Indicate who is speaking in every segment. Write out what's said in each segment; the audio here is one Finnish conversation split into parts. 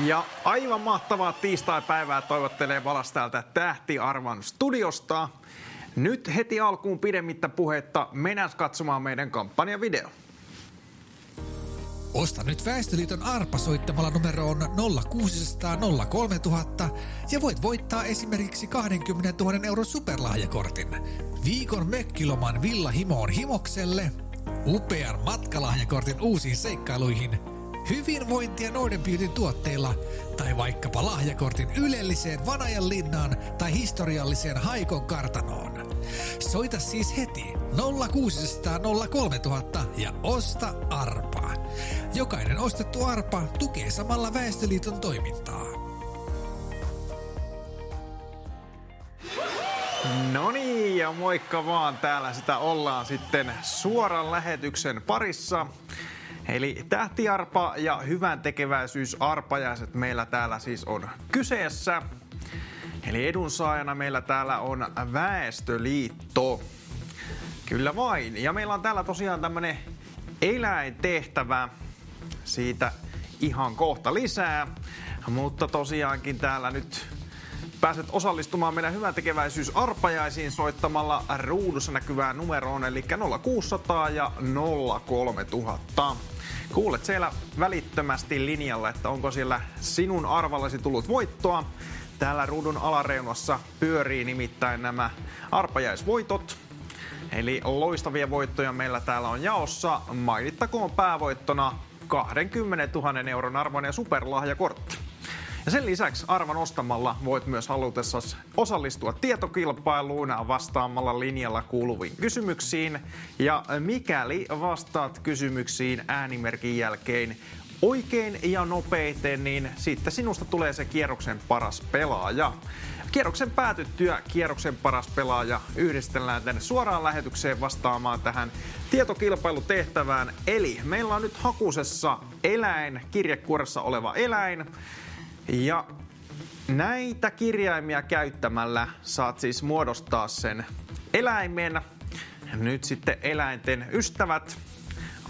Speaker 1: Ja aivan mahtavaa tiistai-päivää toivottelee Valas täältä Tähti-arvan studiosta. Nyt heti alkuun pidemmittä puhetta mennään katsomaan meidän kampanjavideo.
Speaker 2: Osta nyt Väestöliiton Arpa soittamalla numeroon 0600 03000 ja voit voittaa esimerkiksi 20 000 euron superlahjakortin, viikon mökkiloman Villa Himoon Himokselle, upean matkalahjakortin uusiin seikkailuihin, hyvinvointia Norden Beautyn tuotteilla tai vaikkapa lahjakortin ylelliseen Vanajan linnaan tai historialliseen Haikon kartanoon. Soita siis heti 0600 03000 ja osta Arpaa. Jokainen ostettu Arpa tukee samalla Väestöliiton toimintaa.
Speaker 1: No niin, ja moikka vaan, täällä sitä ollaan sitten suoran lähetyksen parissa. Eli Tähti-arpa ja hyvän tekeväisyys-arpajaiset meillä täällä siis on kyseessä. Eli edunsaajana meillä täällä on Väestöliitto. Kyllä vain. Ja meillä on täällä tosiaan tämmönen eläintehtävä. Siitä ihan kohta lisää. Mutta tosiaankin täällä nyt pääset osallistumaan meidän hyväntekeväisyys-arpajaisiin soittamalla ruudussa näkyvään numeroon, eli 0600 ja 03000. Kuulet siellä välittömästi linjalla, että onko siellä sinun arvallasi tullut voittoa. Täällä ruudun alareunassa pyörii nimittäin nämä arpajaisvoitot. Eli loistavia voittoja meillä täällä on jaossa. Mainittakoon päävoittona 20 000 euron arvoinen superlahjakortti. Ja sen lisäksi arvan ostamalla voit myös halutessasi osallistua tietokilpailuun vastaamalla linjalla kuuluviin kysymyksiin. Ja mikäli vastaat kysymyksiin äänimerkin jälkeen oikein ja nopeiten, niin sitten sinusta tulee se kierroksen paras pelaaja. Kierroksen päätyttyä kierroksen paras pelaaja yhdistellään tänne suoraan lähetykseen vastaamaan tähän tietokilpailutehtävään. Eli meillä on nyt hakusessa eläin, kirjekuoressa oleva eläin. Ja näitä kirjaimia käyttämällä saat siis muodostaa sen eläimen. Nyt sitten eläinten ystävät,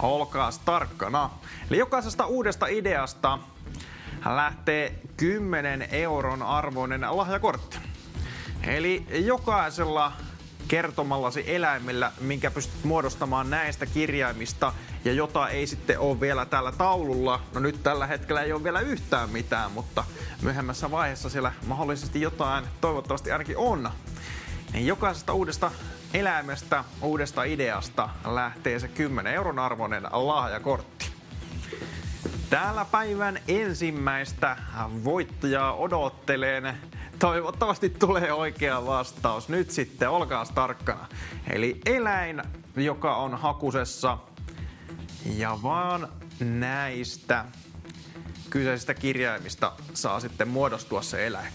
Speaker 1: olkaas tarkkana. Eli jokaisesta uudesta ideasta lähtee 10 euron arvoinen lahjakortti. Eli jokaisella kertomallasi eläimellä, minkä pystyt muodostamaan näistä kirjaimista ja jota ei sitten ole vielä täällä taululla. No nyt tällä hetkellä ei ole vielä yhtään mitään, mutta myöhemmässä vaiheessa siellä mahdollisesti jotain, toivottavasti ainakin on. Niin jokaisesta uudesta eläimestä, uudesta ideasta lähtee se 10 euron arvoinen lahjakortti. Täällä päivän ensimmäistä voittajaa odottelen. Toivottavasti tulee oikea vastaus. Nyt sitten, olkaas tarkkana. Eli eläin, joka on hakusessa. Ja vaan näistä kyseisistä kirjaimista saa sitten muodostua se eläin.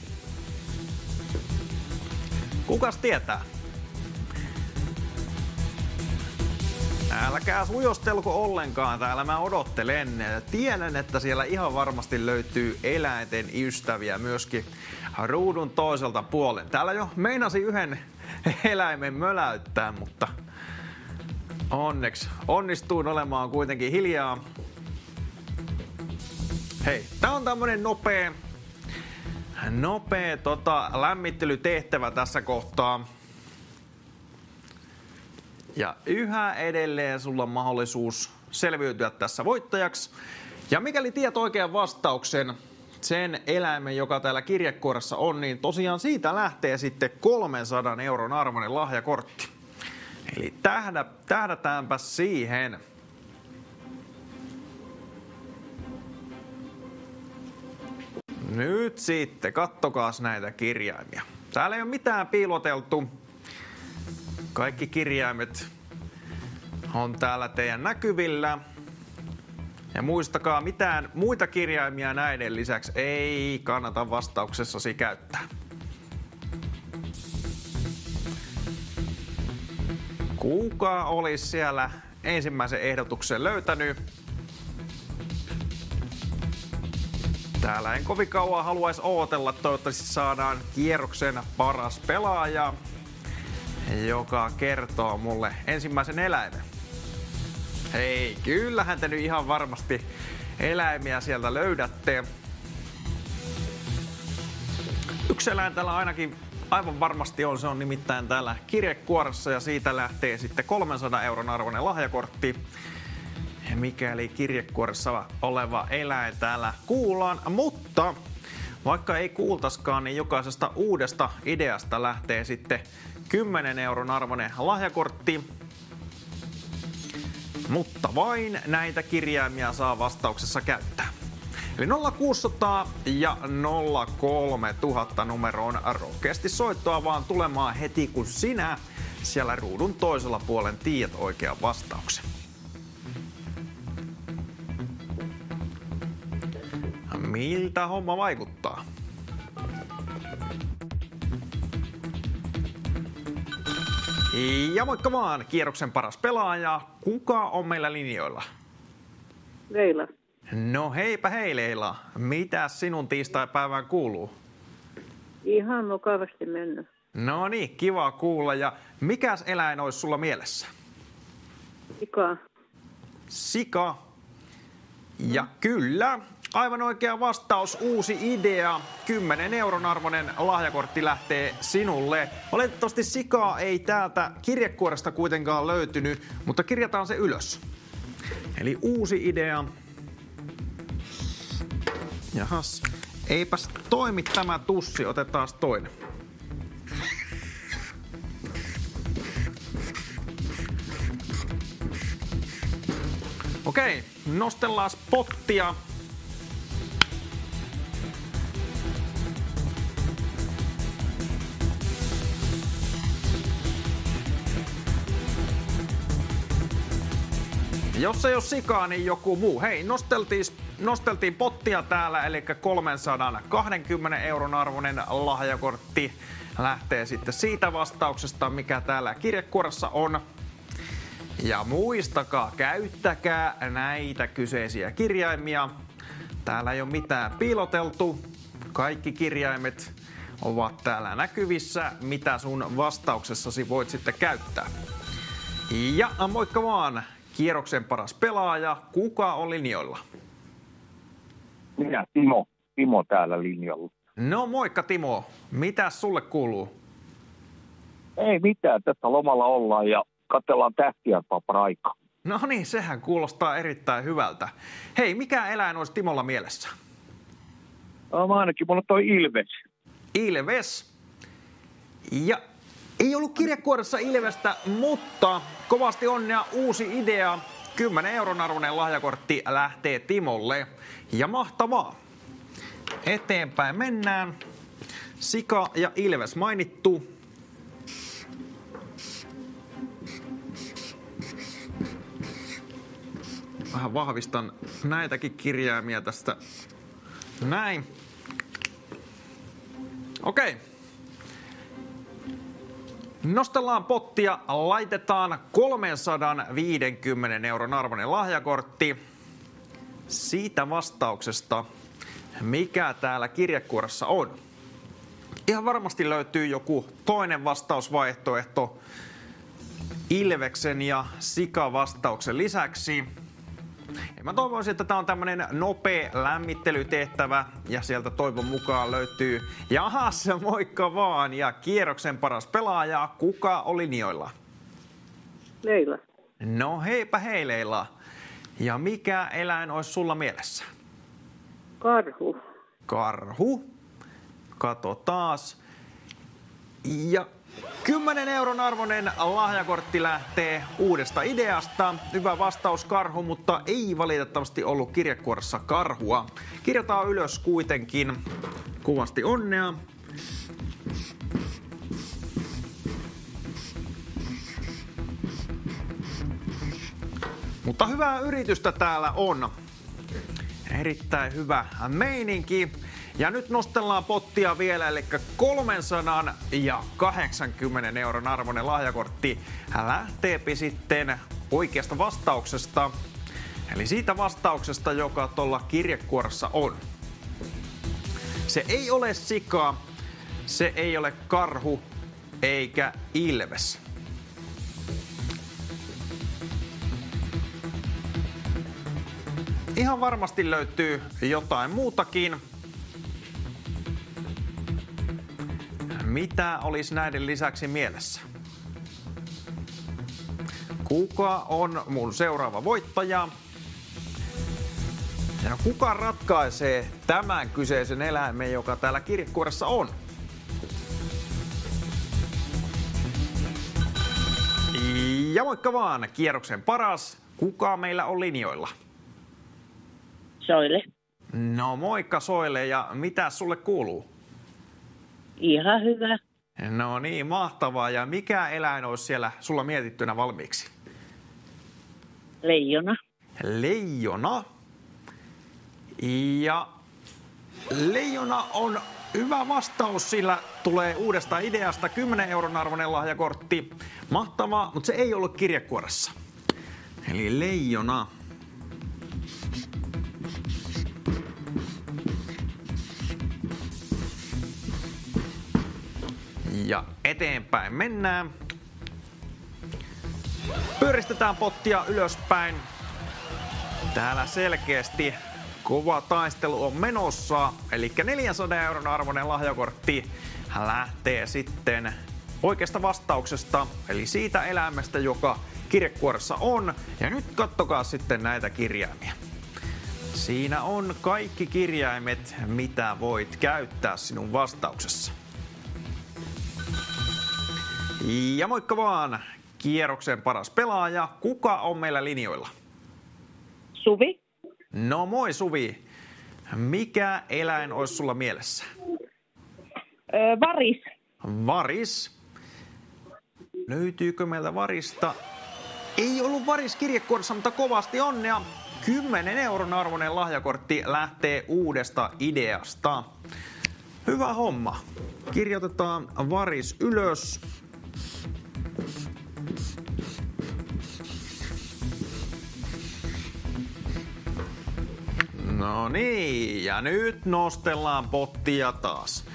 Speaker 1: Kukas tietää? Älkää ujostelko ollenkaan, täällä mä odottelen. Tiedän, että siellä ihan varmasti löytyy eläinten ystäviä myöskin ruudun toiselta puolen. Täällä jo meinasi yhden eläimen möläyttää, mutta onneksi onnistuin olemaan kuitenkin hiljaa. Hei, tää on tämmönen nopea lämmittelytehtävä tässä kohtaa. Ja yhä edelleen sulla on mahdollisuus selviytyä tässä voittajaksi. Ja mikäli tiedät oikean vastauksen, sen eläimen, joka täällä kirjekuoressa on, niin tosiaan siitä lähtee sitten 300 euron arvoinen lahjakortti. Eli tähdätäänpä siihen. Nyt sitten, kattokaas näitä kirjaimia. Täällä ei ole mitään piiloteltu. Kaikki kirjaimet on täällä teidän näkyvillä. Ja muistakaa, mitään muita kirjaimia näiden lisäksi ei kannata vastauksessasi käyttää. Kuka olisi siellä ensimmäisen ehdotuksen löytänyt? Täällä en kovin kauan haluaisi ootella. Toivottavasti saadaan kierroksen paras pelaaja, joka kertoo mulle ensimmäisen eläimen. Hei, kyllähän te nyt ihan varmasti eläimiä sieltä löydätte. Yksi eläin täällä ainakin aivan varmasti on. Se on nimittäin täällä kirjekuoressa ja siitä lähtee sitten 300 € arvoinen lahjakortti. Mikäli kirjekuoressa oleva eläin täällä kuullaan, mutta vaikka ei kuultaskaan, niin jokaisesta uudesta ideasta lähtee sitten 10 € arvoinen lahjakortti. Mutta vain näitä kirjaimia saa vastauksessa käyttää. Eli 0600 ja 03000 numeroon rohkeasti soittoa vaan tulemaan heti, kun sinä siellä ruudun toisella puolen tiedät oikean vastauksen. Miltä homma vaikuttaa? Ja moikka vaan, kierroksen paras pelaaja. Kuka on meillä linjoilla?
Speaker 3: Leila.
Speaker 1: No heipä hei Leila. Mitäs sinun tiistaipäivään kuuluu?
Speaker 3: Ihan mukavasti mennyt.
Speaker 1: No niin, kiva kuulla. Ja mikäs eläin olisi sulla mielessä?
Speaker 3: Sika.
Speaker 1: Sika. Ja kyllä, aivan oikea vastaus, uusi idea. 10 € arvoinen lahjakortti lähtee sinulle. Valitettavasti sikaa ei täältä kirjekuoresta kuitenkaan löytynyt, mutta kirjataan se ylös. Eli uusi idea. Jahas, eipäs toimi tämä tussi, otetaan toinen. Okei, nostellaan pottia. Jos ei ole sikaa, niin joku muu. Hei, nosteltiin pottia täällä, eli 320 € arvoinen lahjakortti lähtee sitten siitä vastauksesta, mikä täällä kirjekuoressa on. Ja muistakaa, käyttäkää näitä kyseisiä kirjaimia. Täällä ei ole mitään piiloteltu. Kaikki kirjaimet ovat täällä näkyvissä, mitä sun vastauksessasi voit sitten käyttää. Ja moikka vaan, kierroksen paras pelaaja. Kuka on linjoilla?
Speaker 4: Minä, Timo täällä linjalla.
Speaker 1: No moikka Timo, mitäs sulle kuuluu?
Speaker 4: Ei mitään, tässä lomalla ollaan ja katsellaan tähtiarpaa paraikaa.
Speaker 1: No niin, sehän kuulostaa erittäin hyvältä. Hei, mikä eläin olisi Timolla mielessä?
Speaker 4: Ainakin mulla toi Ilves.
Speaker 1: Ilves. Ja ei ollut kirjekuoressa Ilvestä, mutta kovasti onnea, uusi idea. 10 € arvoinen lahjakortti lähtee Timolle. Ja mahtavaa. Eteenpäin mennään. Sika ja Ilves mainittu. Vähän vahvistan näitäkin kirjaimia tästä. Näin. Okei. Nostellaan pottia, laitetaan 350 € arvoinen lahjakortti siitä vastauksesta, mikä täällä kirjekuoressa on. Ihan varmasti löytyy joku toinen vastausvaihtoehto Ilveksen ja Sika-vastauksen lisäksi. Ja mä toivoisin, että tää on tämmönen nopea lämmittelytehtävä ja sieltä toivon mukaan löytyy jahas, moikka vaan ja kierroksen paras pelaaja. Kuka oli linjoilla?
Speaker 3: Leila.
Speaker 1: No heipä hei Leila. Ja mikä eläin olisi sulla mielessä?
Speaker 3: Karhu.
Speaker 1: Karhu. Kato taas. Ja 10 € arvoinen lahjakortti lähtee uudesta ideasta. Hyvä vastaus karhu, mutta ei valitettavasti ollut kirjekuoressa karhua. Kirjataan ylös kuitenkin. Kuvasti onnea. Mutta hyvää yritystä täällä on. Erittäin hyvä meininki. Ja nyt nostellaan pottia vielä, eli 380 € arvoinen lahjakortti lähteepi sitten oikeasta vastauksesta. Eli siitä vastauksesta, joka tuolla kirjekuoressa on. Se ei ole sika, se ei ole karhu eikä ilves. Ihan varmasti löytyy jotain muutakin. Mitä olisi näiden lisäksi mielessä? Kuka on mun seuraava voittaja? Ja kuka ratkaisee tämän kyseisen eläimen, joka täällä kirjekuoressa on? Ja moikka vaan, kierroksen paras. Kuka meillä on linjoilla?
Speaker 5: Soile.
Speaker 1: No moikka Soile, ja mitä sulle kuuluu?
Speaker 5: Ihan hyvä.
Speaker 1: No niin, mahtavaa. Ja mikä eläin olisi siellä sulla mietittynä valmiiksi?
Speaker 5: Leijona.
Speaker 1: Leijona. Ja leijona on hyvä vastaus, sillä tulee uudesta ideasta 10 euron arvoinen lahjakortti. Mahtavaa, mutta se ei ollut kirjekuoressa. Eli leijona. Ja eteenpäin mennään. Pyöristetään pottia ylöspäin. Täällä selkeästi kova taistelu on menossa. Eli 400 euron arvoinen lahjakortti lähtee sitten oikeasta vastauksesta. Eli siitä eläimestä, joka kirjekuoressa on. Ja nyt kattokaa sitten näitä kirjaimia. Siinä on kaikki kirjaimet, mitä voit käyttää sinun vastauksessa. Ja moikka vaan, kierroksen paras pelaaja. Kuka on meillä linjoilla?
Speaker 5: Suvi.
Speaker 1: No moi Suvi. Mikä eläin olisi sulla mielessä?
Speaker 5: Varis.
Speaker 1: Varis. Löytyykö meiltä varista? Ei ollut varis kirjekuoressa, mutta kovasti onnea. 10 euron arvoinen lahjakortti lähtee uudesta ideasta. Hyvä homma. Kirjoitetaan varis ylös. No niin, ja nyt nostellaan pottia taas.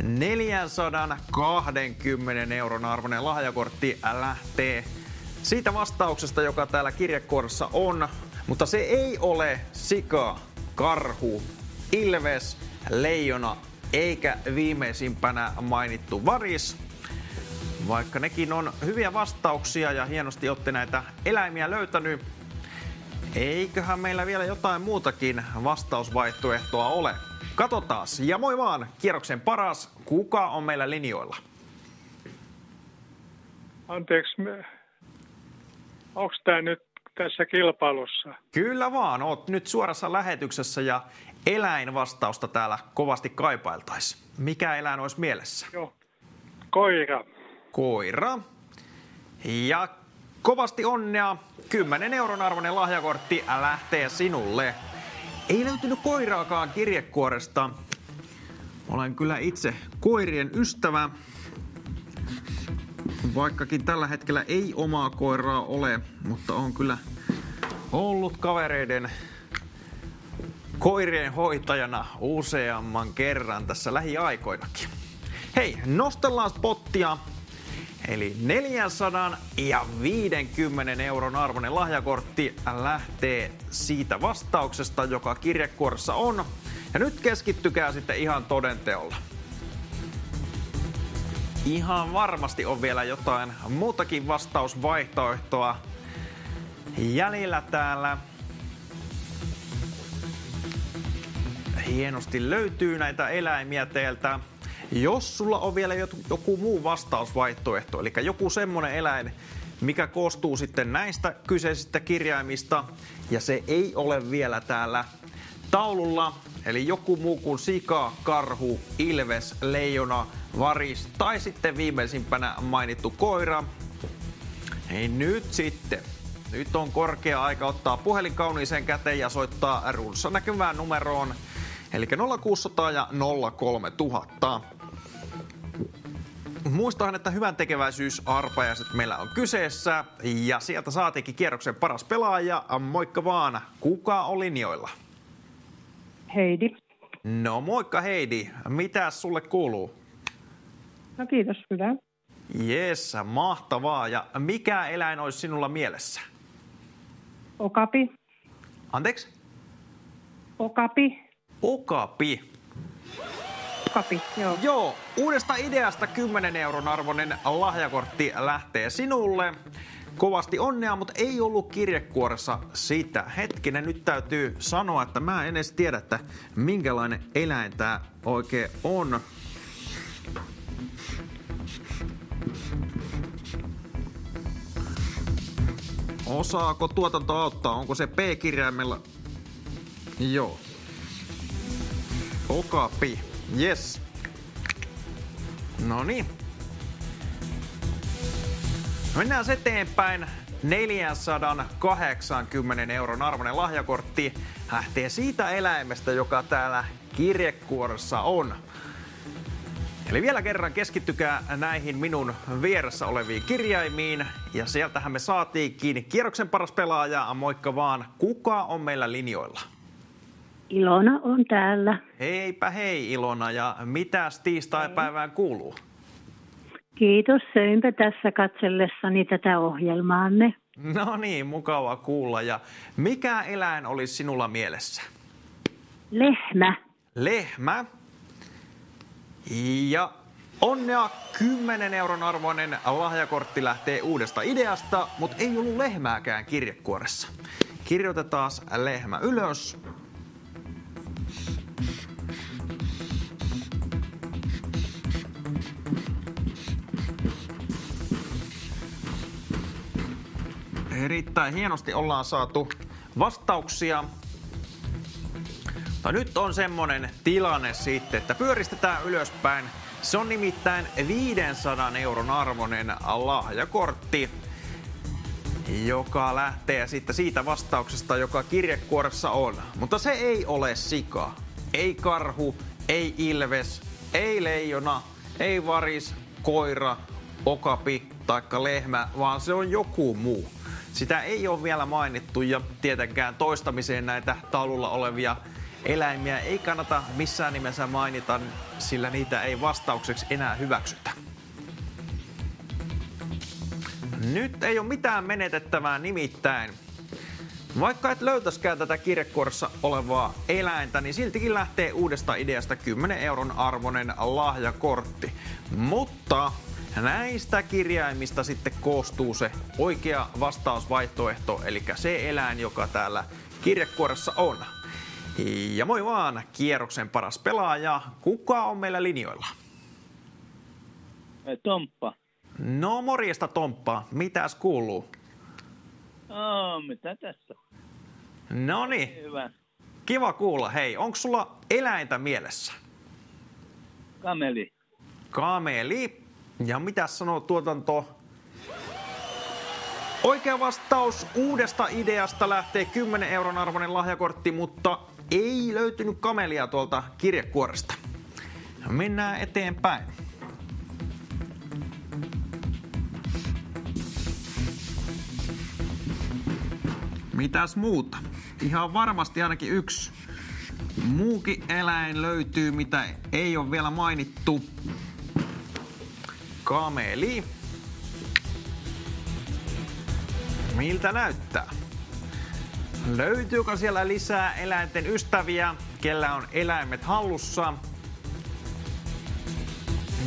Speaker 1: 420 euron arvoinen lahjakortti lähtee siitä vastauksesta, joka täällä kirjekuoressa on. Mutta se ei ole sika, karhu, ilves, leijona eikä viimeisimpänä mainittu varis. Vaikka nekin on hyviä vastauksia ja hienosti olette näitä eläimiä löytänyt, eiköhän meillä vielä jotain muutakin vastausvaihtoehtoa ole. Katsotaan. Ja moi vaan, kierroksen paras. Kuka on meillä linjoilla?
Speaker 6: Anteeksi, onko tämä nyt tässä kilpailussa?
Speaker 1: Kyllä vaan, oot nyt suorassa lähetyksessä ja eläinvastausta täällä kovasti kaipailtaisiin. Mikä eläin olisi mielessä?
Speaker 6: Joo, koira.
Speaker 1: Koira. Ja kovasti onnea. 10 euron arvoinen lahjakortti lähtee sinulle. Ei löytynyt koiraakaan kirjekuoresta. Olen kyllä itse koirien ystävä. Vaikkakin tällä hetkellä ei omaa koiraa ole, mutta on kyllä ollut kavereiden koirien hoitajana useamman kerran tässä lähiaikoinakin. Hei, nostellaan pottia. Eli 450 euron arvoinen lahjakortti lähtee siitä vastauksesta, joka kirjekuoressa on. Ja nyt keskittykää sitten ihan todenteolla. Ihan varmasti on vielä jotain muutakin vastausvaihtoehtoa jäljellä täällä. Hienosti löytyy näitä eläimiä teiltä. Jos sulla on vielä joku muu vastausvaihtoehto, eli joku semmonen eläin, mikä koostuu sitten näistä kyseisistä kirjaimista, ja se ei ole vielä täällä taululla, eli joku muu kuin sika, karhu, ilves, leijona, varis tai sitten viimeisimpänä mainittu koira. Hei nyt sitten. Nyt on korkea aika ottaa puhelin kauniiseen käteen ja soittaa ruudussa näkyvään numeroon, eli 0600 ja 03000. Muistahan, että hyvän tekeväisyysarpajaiset meillä on kyseessä ja sieltä saatiinkin kierroksen paras pelaaja. Moikka vaan, kuka on linjoilla?
Speaker 7: Heidi.
Speaker 1: No moikka Heidi, mitä sulle kuuluu?
Speaker 7: No kiitos, hyvä.
Speaker 1: Jes, mahtavaa. Ja mikä eläin olisi sinulla mielessä?
Speaker 7: Okapi.
Speaker 1: Anteeksi?
Speaker 7: Okapi.
Speaker 1: Okapi.
Speaker 7: Okapi, joo.
Speaker 1: Joo, uudesta ideasta 10 euron arvoinen lahjakortti lähtee sinulle. Kovasti onnea, mutta ei ollut kirjekuoressa sitä. Hetkinen, nyt täytyy sanoa, että mä en edes tiedä, että minkälainen eläin tää oikein on. Osaako tuotanto auttaa? Onko se P-kirjaimella? Joo. Okapi. Yes. Noniin. Mennään eteenpäin. 480 euron arvoinen lahjakortti lähtee siitä eläimestä, joka täällä kirjekuoressa on. Eli vielä kerran keskittykää näihin minun vieressä oleviin kirjaimiin. Ja sieltähän me saatiinkin kierroksen paras pelaaja. Moikka vaan. Kuka on meillä linjoilla?
Speaker 3: Ilona on täällä.
Speaker 1: Heipä hei Ilona. Ja mitäs tiistaipäivään kuuluu?
Speaker 3: Kiitos, söinpä tässä katsellessani tätä ohjelmaanne.
Speaker 1: No niin, mukava kuulla. Ja mikä eläin olisi sinulla mielessä?
Speaker 3: Lehmä.
Speaker 1: Lehmä. Ja onnea 10 euron arvoinen lahjakortti lähtee uudesta ideasta, mutta ei ollut lehmääkään kirjekuoressa. Kirjoitetaan lehmä ylös. Erittäin hienosti ollaan saatu vastauksia. No nyt on semmonen tilanne sitten, että pyöristetään ylöspäin. Se on nimittäin 500 euron arvoinen lahjakortti, joka lähtee sitten siitä vastauksesta, joka kirjekuoressa on. Mutta se ei ole sika, ei karhu, ei ilves, ei leijona, ei varis, koira, okapi taikka lehmä, vaan se on joku muu. Sitä ei ole vielä mainittu ja tietenkään toistamiseen näitä taululla olevia eläimiä ei kannata missään nimessä mainita, sillä niitä ei vastaukseksi enää hyväksytä. Nyt ei ole mitään menetettävää nimittäin. Vaikka et löytäskään tätä kirjekuoressa olevaa eläintä, niin siltikin lähtee uudesta ideasta 10 euron arvoinen lahjakortti. Mutta näistä kirjaimista sitten koostuu se oikea vastausvaihtoehto, eli se eläin, joka täällä kirjekuoressa on. Ja moi vaan, kierroksen paras pelaaja. Kuka on meillä linjoilla?
Speaker 8: Tomppa.
Speaker 1: No morjesta Tomppa, mitäs kuuluu?
Speaker 8: Mitä tässä?
Speaker 1: Noniin,
Speaker 8: Hyvä.
Speaker 1: kiva kuulla. Hei, onko sulla eläintä mielessä?
Speaker 8: Kameli.
Speaker 1: Kameli. Ja mitäs sanoo tuotanto? Oikea vastaus uudesta ideasta lähtee 10 euron arvoinen lahjakortti, mutta ei löytynyt kamelia tuolta kirjekuoresta. Mennään eteenpäin. Mitäs muuta? Ihan varmasti ainakin yksi muukin eläin löytyy, mitä ei ole vielä mainittu. Kameli. Miltä näyttää? Löytyykö siellä lisää eläinten ystäviä, kellä on eläimet hallussa?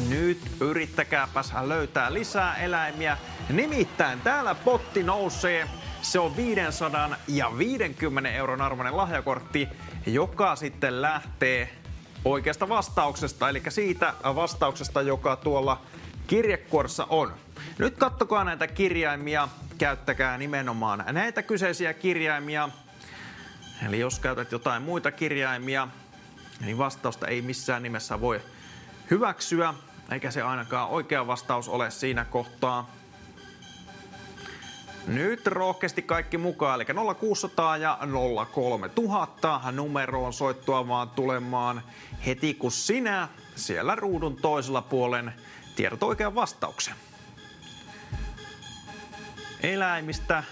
Speaker 1: Nyt yrittäkääpäs löytää lisää eläimiä. Nimittäin täällä potti nousee. Se on 550 euron arvoinen lahjakortti, joka sitten lähtee oikeasta vastauksesta, eli siitä vastauksesta, joka tuolla kirjekuoressa on. Nyt kattokaa näitä kirjaimia, käyttäkää nimenomaan näitä kyseisiä kirjaimia. Eli jos käytät jotain muita kirjaimia, niin vastausta ei missään nimessä voi hyväksyä, eikä se ainakaan oikea vastaus ole siinä kohtaa. Nyt rohkeasti kaikki mukaan, eli 0600 ja 03000 numeroon soittua vaan tulemaan heti kun sinä siellä ruudun toisella puolen tiedät oikean vastauksen. Eläimistä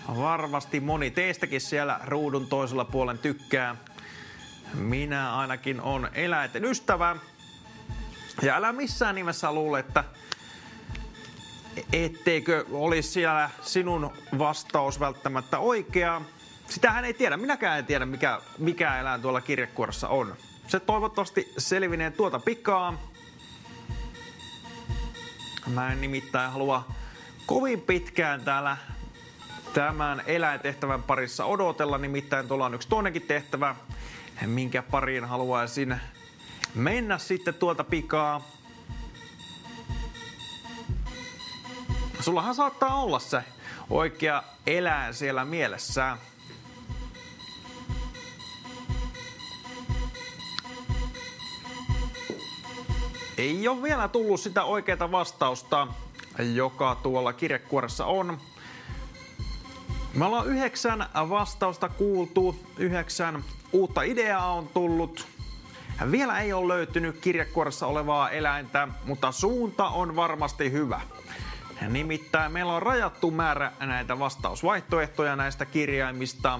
Speaker 1: varmasti moni teistäkin siellä ruudun toisella puolen tykkää. Minä ainakin on eläinten ystävä. Ja älä missään nimessä luule, että etteikö olisi siellä sinun vastaus välttämättä oikea. Sitähän ei tiedä. Minäkään en tiedä, mikä eläin tuolla kirjekuoressa on. se toivottavasti selvinee tuota pikaa. Mä en nimittäin halua kovin pitkään täällä tämän eläintehtävän parissa odotella, nimittäin tuolla on yksi toinenkin tehtävä, minkä pariin haluaisin mennä sitten tuota pikaa. Sullahan saattaa olla se oikea eläin siellä mielessä. Ei ole vielä tullut sitä oikeaa vastausta, joka tuolla kirjekuoressa on. Me ollaan 9 vastausta kuultu, 9 uutta ideaa on tullut. Vielä ei ole löytynyt kirjekuoressa olevaa eläintä, mutta suunta on varmasti hyvä. Nimittäin meillä on rajattu määrä näitä vastausvaihtoehtoja näistä kirjaimista.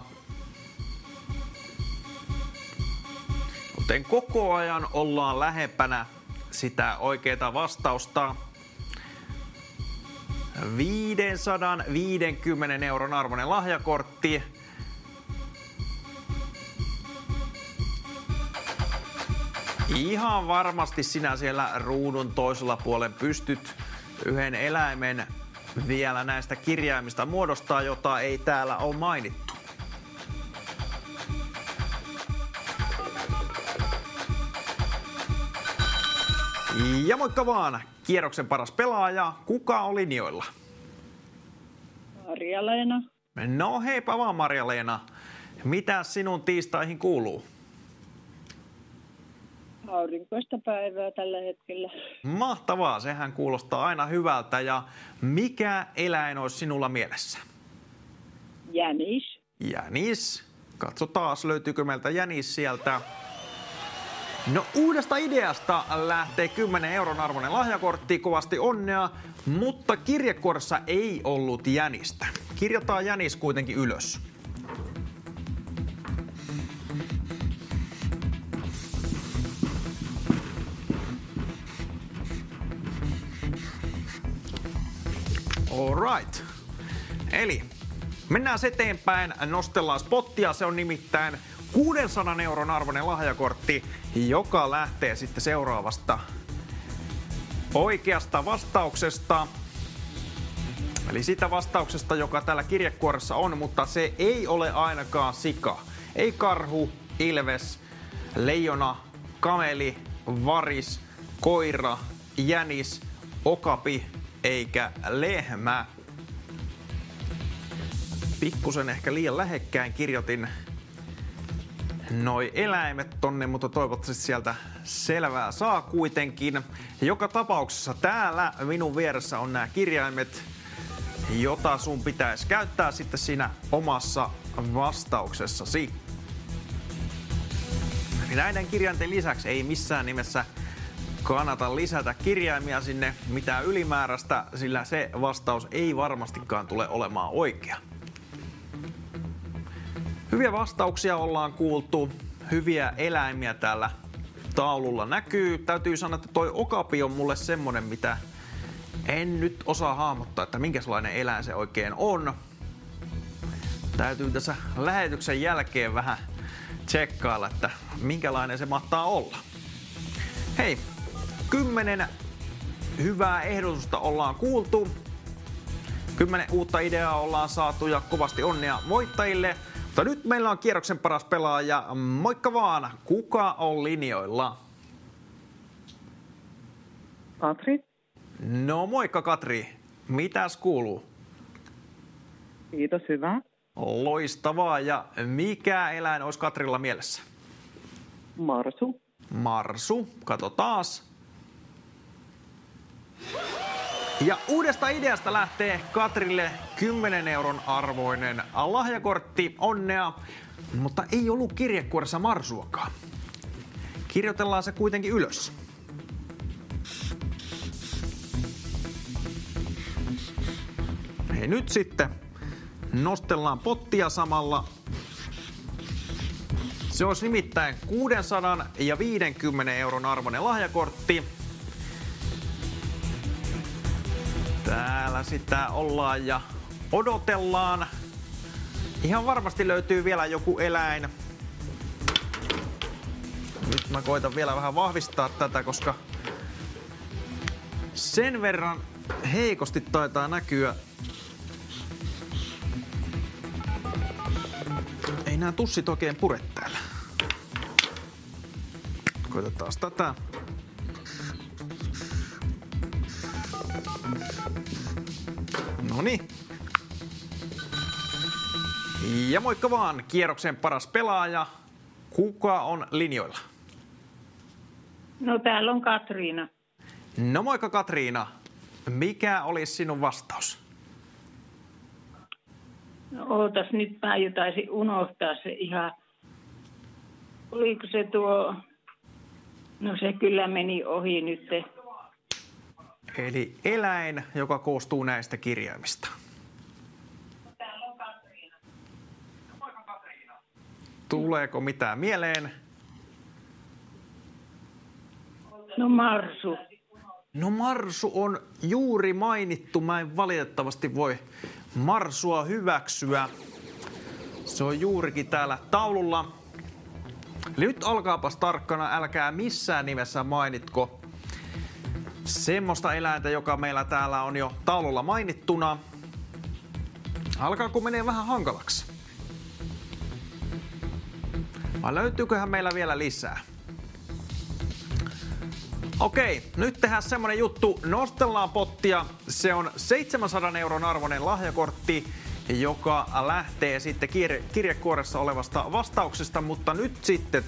Speaker 1: Joten koko ajan ollaan lähempänä sitä oikeaa vastausta. 550 euron arvoinen lahjakortti. Ihan varmasti sinä siellä ruudun toisella puolen pystyt yhden eläimen vielä näistä kirjaimista muodostaa, jota ei täällä ole mainittu. Ja moikka vaan! Kierroksen paras pelaaja. Kuka on linjoilla?
Speaker 5: Marja-Leena.
Speaker 1: No heipä vaan Marja-Leena. Mitä sinun tiistaihin kuuluu?
Speaker 5: Aurinkoista päivää tällä hetkellä.
Speaker 1: Mahtavaa, sehän kuulostaa aina hyvältä. Ja mikä eläin olisi sinulla mielessä?
Speaker 5: Jänis.
Speaker 1: Jänis. Katsotaan, löytyykö meiltä jänis sieltä. No uudesta ideasta lähtee 10 euron arvoinen lahjakortti, kovasti onnea, mutta kirjekuoressa ei ollut jänistä. Kirjoitetaan jänis kuitenkin ylös. Alright. Eli mennään eteenpäin, nostellaan spottia, se on nimittäin 600 euron arvoinen lahjakortti, joka lähtee sitten seuraavasta oikeasta vastauksesta. Eli sitä vastauksesta, joka täällä kirjekuoressa on, mutta se ei ole ainakaan sika. Ei karhu, ilves, leijona, kameli, varis, koira, jänis, okapi eikä lehmä. Pikkusen ehkä liian lähekkäin kirjoitin noi eläimet tonne, mutta toivottavasti sieltä selvää saa kuitenkin. Joka tapauksessa täällä minun vieressä on nämä kirjaimet, jota sun pitäisi käyttää sitten siinä omassa vastauksessasi. Näiden kirjainten lisäksi ei missään nimessä kannata lisätä kirjaimia sinne mitään ylimääräistä, sillä se vastaus ei varmastikaan tule olemaan oikea. Hyviä vastauksia ollaan kuultu, hyviä eläimiä täällä taululla näkyy. Täytyy sanoa, että toi okapi on mulle semmonen, mitä en nyt osaa hahmottaa, että minkälainen eläin se oikein on. Täytyy tässä lähetyksen jälkeen vähän tsekkailla, että minkälainen se mahtaa olla. Hei, 10 hyvää ehdotusta ollaan kuultu. 10 uutta ideaa ollaan saatu ja kovasti onnea voittajille. Mutta nyt meillä on kierroksen paras pelaaja. Moikka vaan, kuka on linjoilla?
Speaker 7: Katri.
Speaker 1: No moikka Katri, mitäs kuuluu?
Speaker 7: Kiitos, hyvä.
Speaker 1: Loistavaa, ja mikä eläin olisi Katrilla mielessä?
Speaker 7: Marsu.
Speaker 1: Marsu, kato taas. Ja uudesta ideasta lähtee Katrille 10 euron arvoinen lahjakortti, onnea, mutta ei ollut kirjekuoressa marsuakaan. Kirjoitellaan se kuitenkin ylös. Ja nyt sitten nostellaan pottia samalla. Se olisi nimittäin 650 euron arvoinen lahjakortti. Täällä sitä ollaan ja odotellaan. Ihan varmasti löytyy vielä joku eläin, Nyt mä koitan vielä vähän vahvistaa tätä, koska sen verran heikosti taitaa näkyä. Ei nää tussit oikein pure täällä. Koitetaan tätä. Noniin. Ja moikka vaan, kierroksen paras pelaaja. Kuka on linjoilla?
Speaker 5: No täällä on Katriina.
Speaker 1: No moikka Katriina. Mikä olisi sinun vastaus?
Speaker 5: No ootas, nyt mä jo taisin unohtaa se ihan. Oliko se tuo... No se kyllä meni ohi nyt.
Speaker 1: Eli eläin, joka koostuu näistä kirjaimista. Tuleeko mitään mieleen?
Speaker 5: No marsu.
Speaker 1: No marsu on juuri mainittu. Mä en valitettavasti voi marsua hyväksyä. Se on juurikin täällä taululla. Eli nyt alkaapas tarkkana, älkää missään nimessä mainitko semmoista eläintä, joka meillä täällä on jo taululla mainittuna. Alkaako menee vähän hankalaksi? Vai löytyyköhän meillä vielä lisää? Okei, nyt tehdään semmonen juttu. Nostellaan pottia. Se on 700 euron arvoinen lahjakortti, joka lähtee sitten kirjekuoressa olevasta vastauksesta, mutta nyt sitten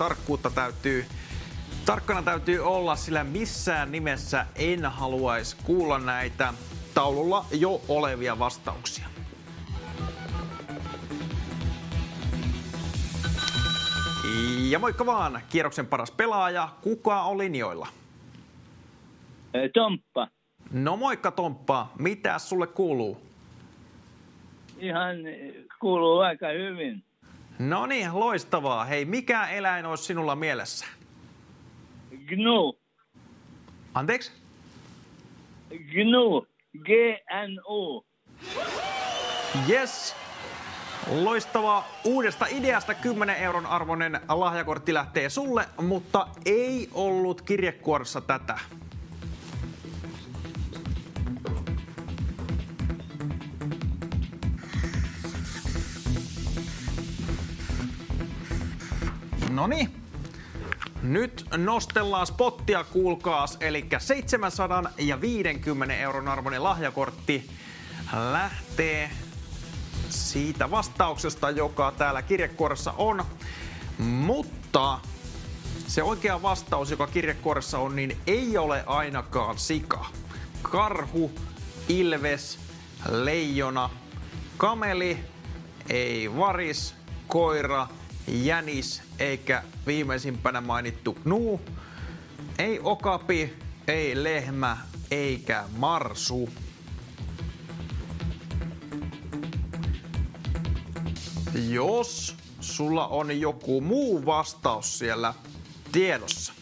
Speaker 1: tarkkana täytyy olla, sillä missään nimessä en haluaisi kuulla näitä taululla jo olevia vastauksia. Ja moikka vaan, kierroksen paras pelaaja. Kuka on linjoilla?
Speaker 8: Tomppa.
Speaker 1: No moikka Tomppa, mitä sulle kuuluu?
Speaker 8: Ihan kuuluu aika hyvin.
Speaker 1: No niin, loistavaa. Hei, mikä eläin olisi sinulla mielessä?
Speaker 8: Gnu.
Speaker 1: Anteeksi?
Speaker 8: Gnu. G-N-U.
Speaker 1: Yes. Loistavaa. Uudesta ideasta 10 euron arvoinen lahjakortti lähtee sulle, mutta ei ollut kirjekuoressa tätä. Noniin. Nyt nostellaan spottia, kuulkaas, eli 750 euron arvoinen lahjakortti lähtee siitä vastauksesta, joka täällä kirjekuoressa on. Mutta se oikea vastaus, joka kirjekuoressa on, niin ei ole ainakaan sika. Karhu, ilves, leijona, kameli, ei varis, koira, jänis eikä viimeisimpänä mainittu gnu, ei okapi, ei lehmä eikä marsu. Jos sulla on joku muu vastaus siellä tiedossa,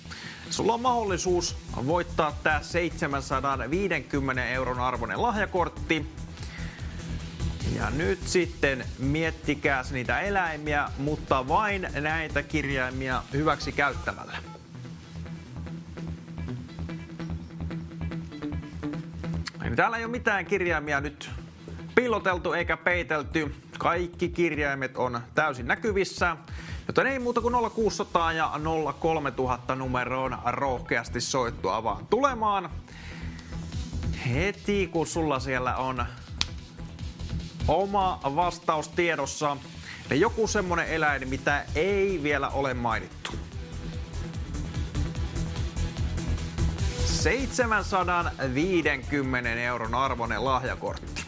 Speaker 1: sulla on mahdollisuus voittaa tää 750 euron arvoinen lahjakortti. Ja nyt sitten miettikääs niitä eläimiä, mutta vain näitä kirjaimia hyväksi käyttämällä. Eli täällä ei ole mitään kirjaimia nyt piiloteltu eikä peitelty. Kaikki kirjaimet on täysin näkyvissä, joten ei muuta kuin 0600 ja 03000 numeroon rohkeasti soittua vaan tulemaan. Heti kun sulla siellä on oma vastaus tiedossa, eli joku semmonen eläin, mitä ei vielä ole mainittu. 750 euron arvoinen lahjakortti.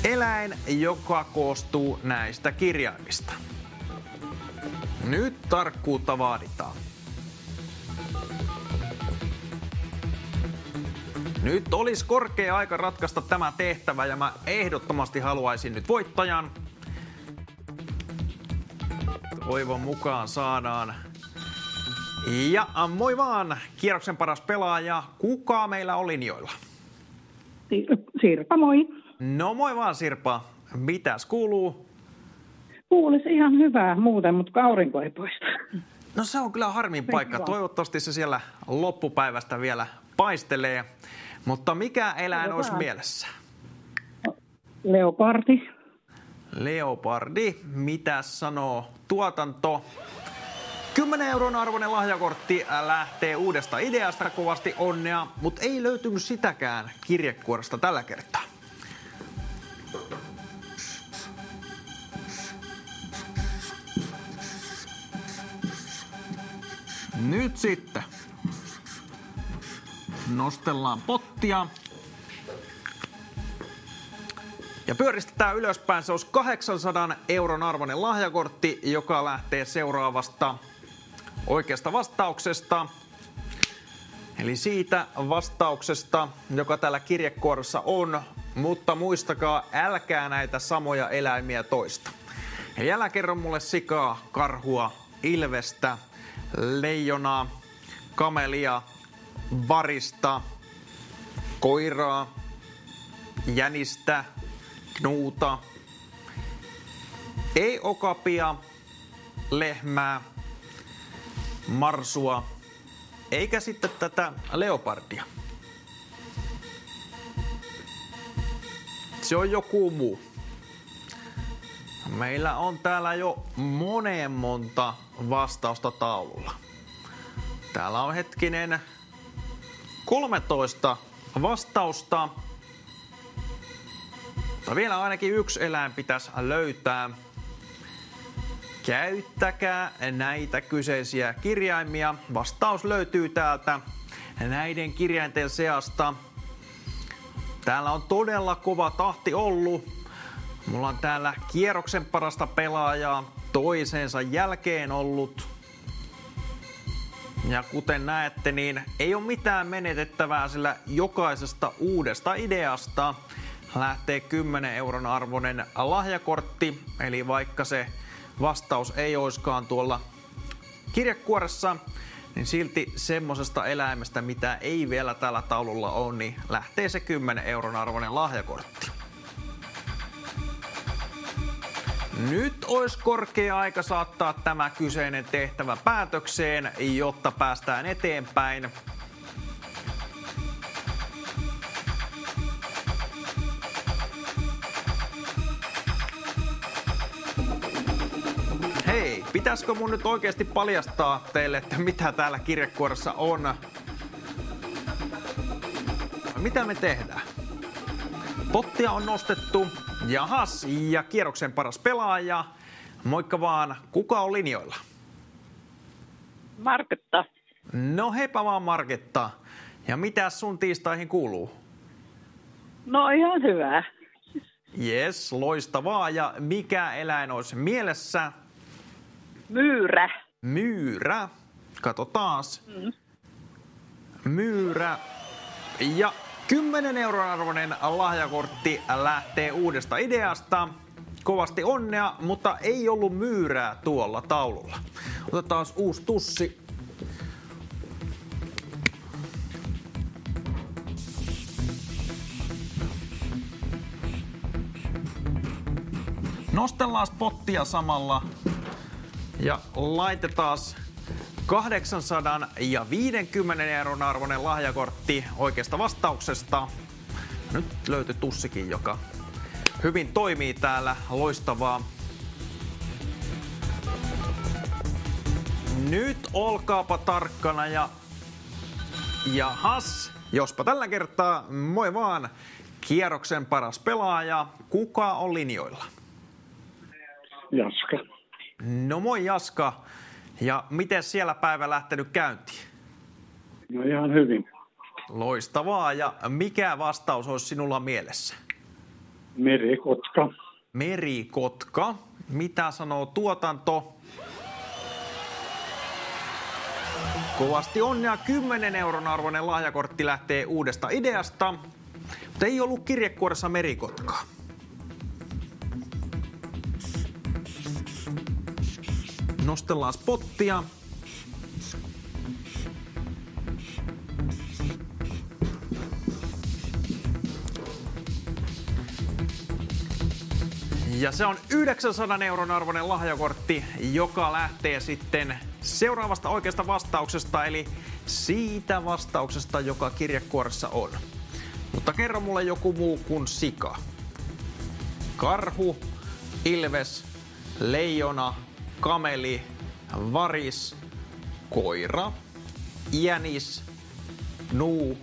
Speaker 1: Eläin, joka koostuu näistä kirjaimista. Nyt tarkkuutta vaaditaan. Nyt olisi korkea aika ratkaista tämä tehtävä ja mä ehdottomasti haluaisin nyt voittajan. Toivon mukaan saadaan. Ja moi vaan, kierroksen paras pelaaja. Kuka meillä on linjoilla?
Speaker 7: Sirpa, moi.
Speaker 1: No moi vaan Sirpa. Mitäs kuuluu?
Speaker 7: Kuulisi ihan hyvää muuten, mutta aurinko ei poista.
Speaker 1: No se on kyllä harmin paikka. Toivottavasti se siellä loppupäivästä vielä paistelee. Mutta mikä eläin olisi mielessä?
Speaker 7: Leopardi.
Speaker 1: Leopardi. Mitä sanoo tuotanto? 10 euron arvoinen lahjakortti lähtee uudesta ideasta, kovasti onnea, mutta ei löytynyt sitäkään kirjekuoresta tällä kertaa. Nyt sitten nostellaan pottia ja pyöristetään ylöspäin. Se olisi 800 euron arvoinen lahjakortti, joka lähtee seuraavasta oikeasta vastauksesta. Eli siitä vastauksesta, joka täällä kirjekuoressa on, mutta muistakaa, älkää näitä samoja eläimiä toista. Eli älä kerro mulle sikaa, karhua, ilvestä, leijonaa, kamelia, varista, koiraa, jänistä, knuuta, ei okapia, lehmää, marsua, eikä sitten tätä leopardia. Se on joku muu. Meillä on täällä jo monta vastausta taululla. Täällä on 13 vastausta. Mutta vielä ainakin yksi eläin pitäisi löytää. Käyttäkää näitä kyseisiä kirjaimia. Vastaus löytyy täältä näiden kirjainten seasta. Täällä on todella kova tahti ollut. Mulla on täällä kierroksen parasta pelaajaa toisensa jälkeen ollut. Ja kuten näette, niin ei ole mitään menetettävää, sillä jokaisesta uudesta ideasta lähtee 10 euron arvoinen lahjakortti. Eli vaikka se vastaus ei oiskaan tuolla kirjekuoressa, niin silti semmosesta eläimestä, mitä ei vielä tällä taululla ole, niin lähtee se 10 euron arvoinen lahjakortti. Nyt olisi korkea aika saattaa tämä kyseinen tehtävä päätökseen, jotta päästään eteenpäin. Hei, pitäisikö mun nyt oikeasti paljastaa teille, että mitä täällä kirjekuoressa on? Mitä me tehdään? Pottia on nostettu. Jahas, ja kierroksen paras pelaaja. Moikka vaan, kuka on linjoilla?
Speaker 5: Marketta.
Speaker 1: No heipä vaan Marketta. Ja mitä sun tiistaihin kuuluu?
Speaker 5: No ihan hyvä.
Speaker 1: Jes, loistavaa. Ja mikä eläin olisi mielessä?
Speaker 5: Myyrä.
Speaker 1: Myyrä. Kato taas. Myyrä. Ja 10 euron arvoinen lahjakortti lähtee uudesta ideasta. Kovasti onnea, mutta ei ollut myyrää tuolla taululla. Otetaan uusi tussi. Nostellaan pottia samalla ja laitetaan 850 euron arvoinen lahjakortti oikeasta vastauksesta. Nyt löytyi tussikin, joka hyvin toimii täällä. Loistavaa. Nyt olkaapa tarkkana ja jahas, jospa tällä kertaa, moi vaan, kierroksen paras pelaaja. Kuka on linjoilla?
Speaker 6: Jaska.
Speaker 1: No moi Jaska. Ja miten siellä päivä lähtenyt käyntiin?
Speaker 6: No ihan hyvin.
Speaker 1: Loistavaa. Ja mikä vastaus olisi sinulla mielessä?
Speaker 6: Merikotka.
Speaker 1: Merikotka. Mitä sanoo tuotanto? Kovasti onnea, 10 euron arvoinen lahjakortti lähtee uudesta ideasta. Mutta ei ollut kirjekuoressa merikotkaa. Nostellaan pottia. Ja se on 900 euron arvoinen lahjakortti, joka lähtee sitten seuraavasta oikeasta vastauksesta, eli siitä vastauksesta, joka kirjekuoressa on. Mutta kerro mulle joku muu kuin sika. Karhu, ilves, leijona, kameli, varis, koira, jänis, nuu,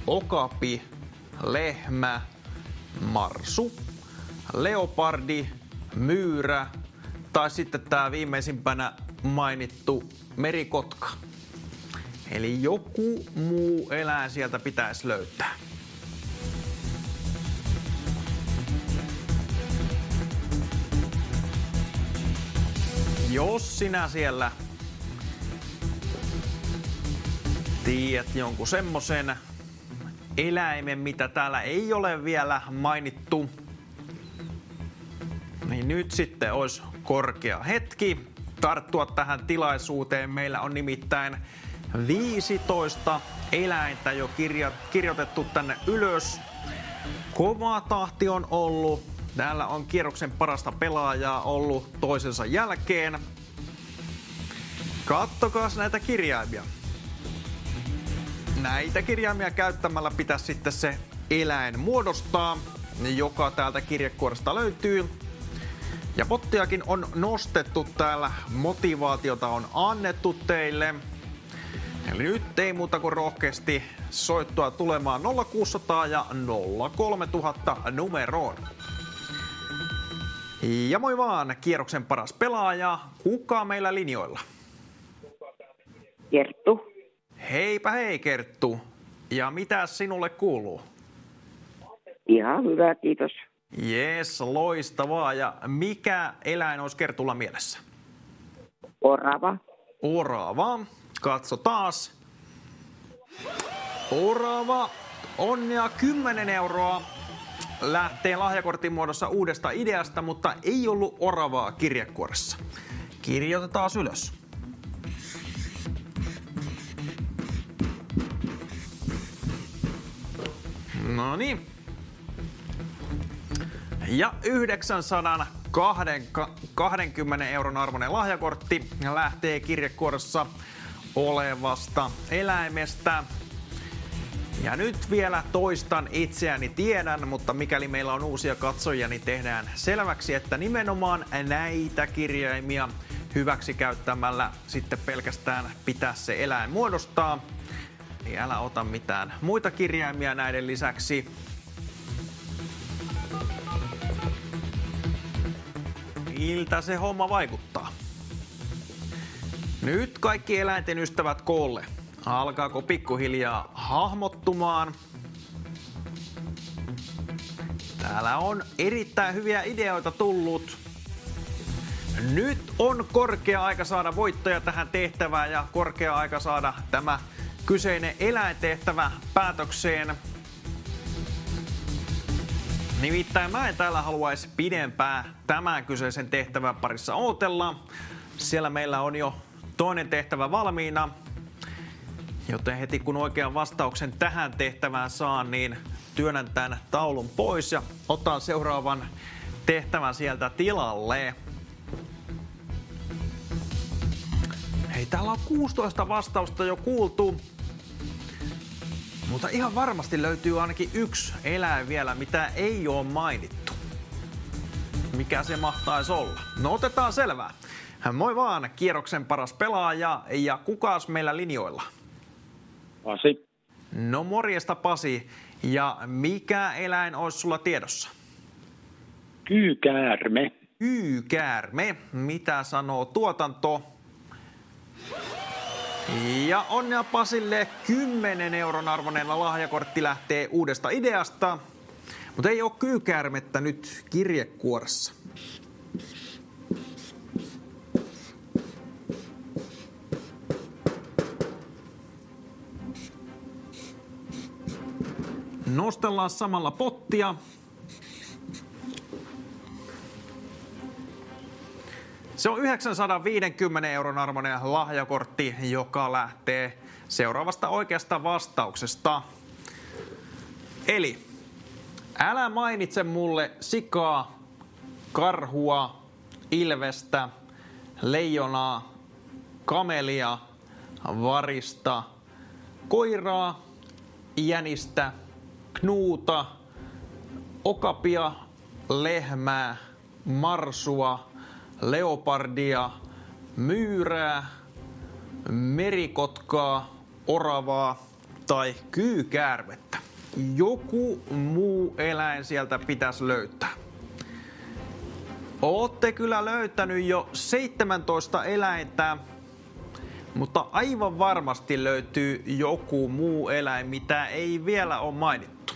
Speaker 1: okapi, lehmä, marsu, leopardi, myyrä tai sitten tämä viimeisimpänä mainittu merikotka. Eli joku muu eläin sieltä pitäisi löytää. Jos sinä siellä tiedät jonkun semmosen eläimen, mitä täällä ei ole vielä mainittu, niin nyt sitten olisi korkea hetki tarttua tähän tilaisuuteen. Meillä on nimittäin 15 eläintä jo kirjoitettu tänne ylös. Kova tahti on ollut. Täällä on kierroksen parasta pelaajaa ollut toisensa jälkeen. Kattokaas näitä kirjaimia. Näitä kirjaimia käyttämällä pitäisi sitten se eläin muodostaa, joka täältä kirjekuoresta löytyy. Ja pottiakin on nostettu täällä, motivaatiota on annettu teille. Eli nyt ei muuta kuin rohkeasti soittua tulemaan 0600 ja 03000 numeroon. Ja moi vaan, kierroksen paras pelaaja. Kuka meillä linjoilla?
Speaker 9: Kerttu.
Speaker 1: Heipä hei Kerttu. Ja mitä sinulle kuuluu?
Speaker 9: Ihan hyvä, kiitos.
Speaker 1: Jes, loistavaa. Ja mikä eläin olisi Kertulla mielessä?
Speaker 9: Orava.
Speaker 1: Orava. Katso taas. Orava. Onnea 10 euroa. Lähtee lahjakortin muodossa uudesta ideasta, mutta ei ollut oravaa kirjekuoressa. Kirjoitetaan ylös. No niin. Ja 920 euron arvoinen lahjakortti lähtee kirjekuoressa olevasta eläimestä. Ja nyt vielä toistan itseäni tiedän, mutta mikäli meillä on uusia katsojia, niin tehdään selväksi, että nimenomaan näitä kirjaimia hyväksi käyttämällä sitten pelkästään pitää se eläin muodostaa. Niin älä ota mitään muita kirjaimia näiden lisäksi. Miltä se homma vaikuttaa? Nyt kaikki eläinten ystävät koolle. Alkaako pikkuhiljaa hahmottumaan? Täällä on erittäin hyviä ideoita tullut. Nyt on korkea aika saada voittoja tähän tehtävään ja korkea aika saada tämä kyseinen eläintehtävä päätökseen. Nimittäin mä en täällä haluaisi pidempään tämän kyseisen tehtävän parissa ootella. Siellä meillä on jo toinen tehtävä valmiina. Joten heti kun oikean vastauksen tähän tehtävään saan, niin työnnän tämän taulun pois ja otan seuraavan tehtävän sieltä tilalle. Hei, täällä on 16 vastausta jo kuultu. Mutta ihan varmasti löytyy ainakin yksi eläin vielä, mitä ei ole mainittu. Mikä se mahtaisi olla? No otetaan selvää. Moi vaan, kierroksen paras pelaaja ja kukas meillä linjoilla?
Speaker 6: Pasi.
Speaker 1: No morjesta Pasi. Ja mikä eläin olisi sulla tiedossa?
Speaker 6: Kyykäärme.
Speaker 1: Kyykäärme. Mitä sanoo tuotanto? Ja onnea Pasille, 10 euron arvoinen lahjakortti lähtee uudesta ideasta. Mutta ei ole kyykäärmettä nyt kirjekuoressa. Nostellaan samalla pottia. Se on 950 euron arvoinen lahjakortti, joka lähtee seuraavasta oikeasta vastauksesta. Eli älä mainitse mulle sikaa, karhua, ilvestä, leijonaa, kamelia, varista, koiraa, jänistä, knuuta, okapia, lehmää, marsua, leopardia, myyrää, merikotkaa, oravaa tai kyykäärmettä. Joku muu eläin sieltä pitäisi löytää. Ootte kyllä löytänyt jo 17 eläintä, mutta aivan varmasti löytyy joku muu eläin, mitä ei vielä ole mainittu.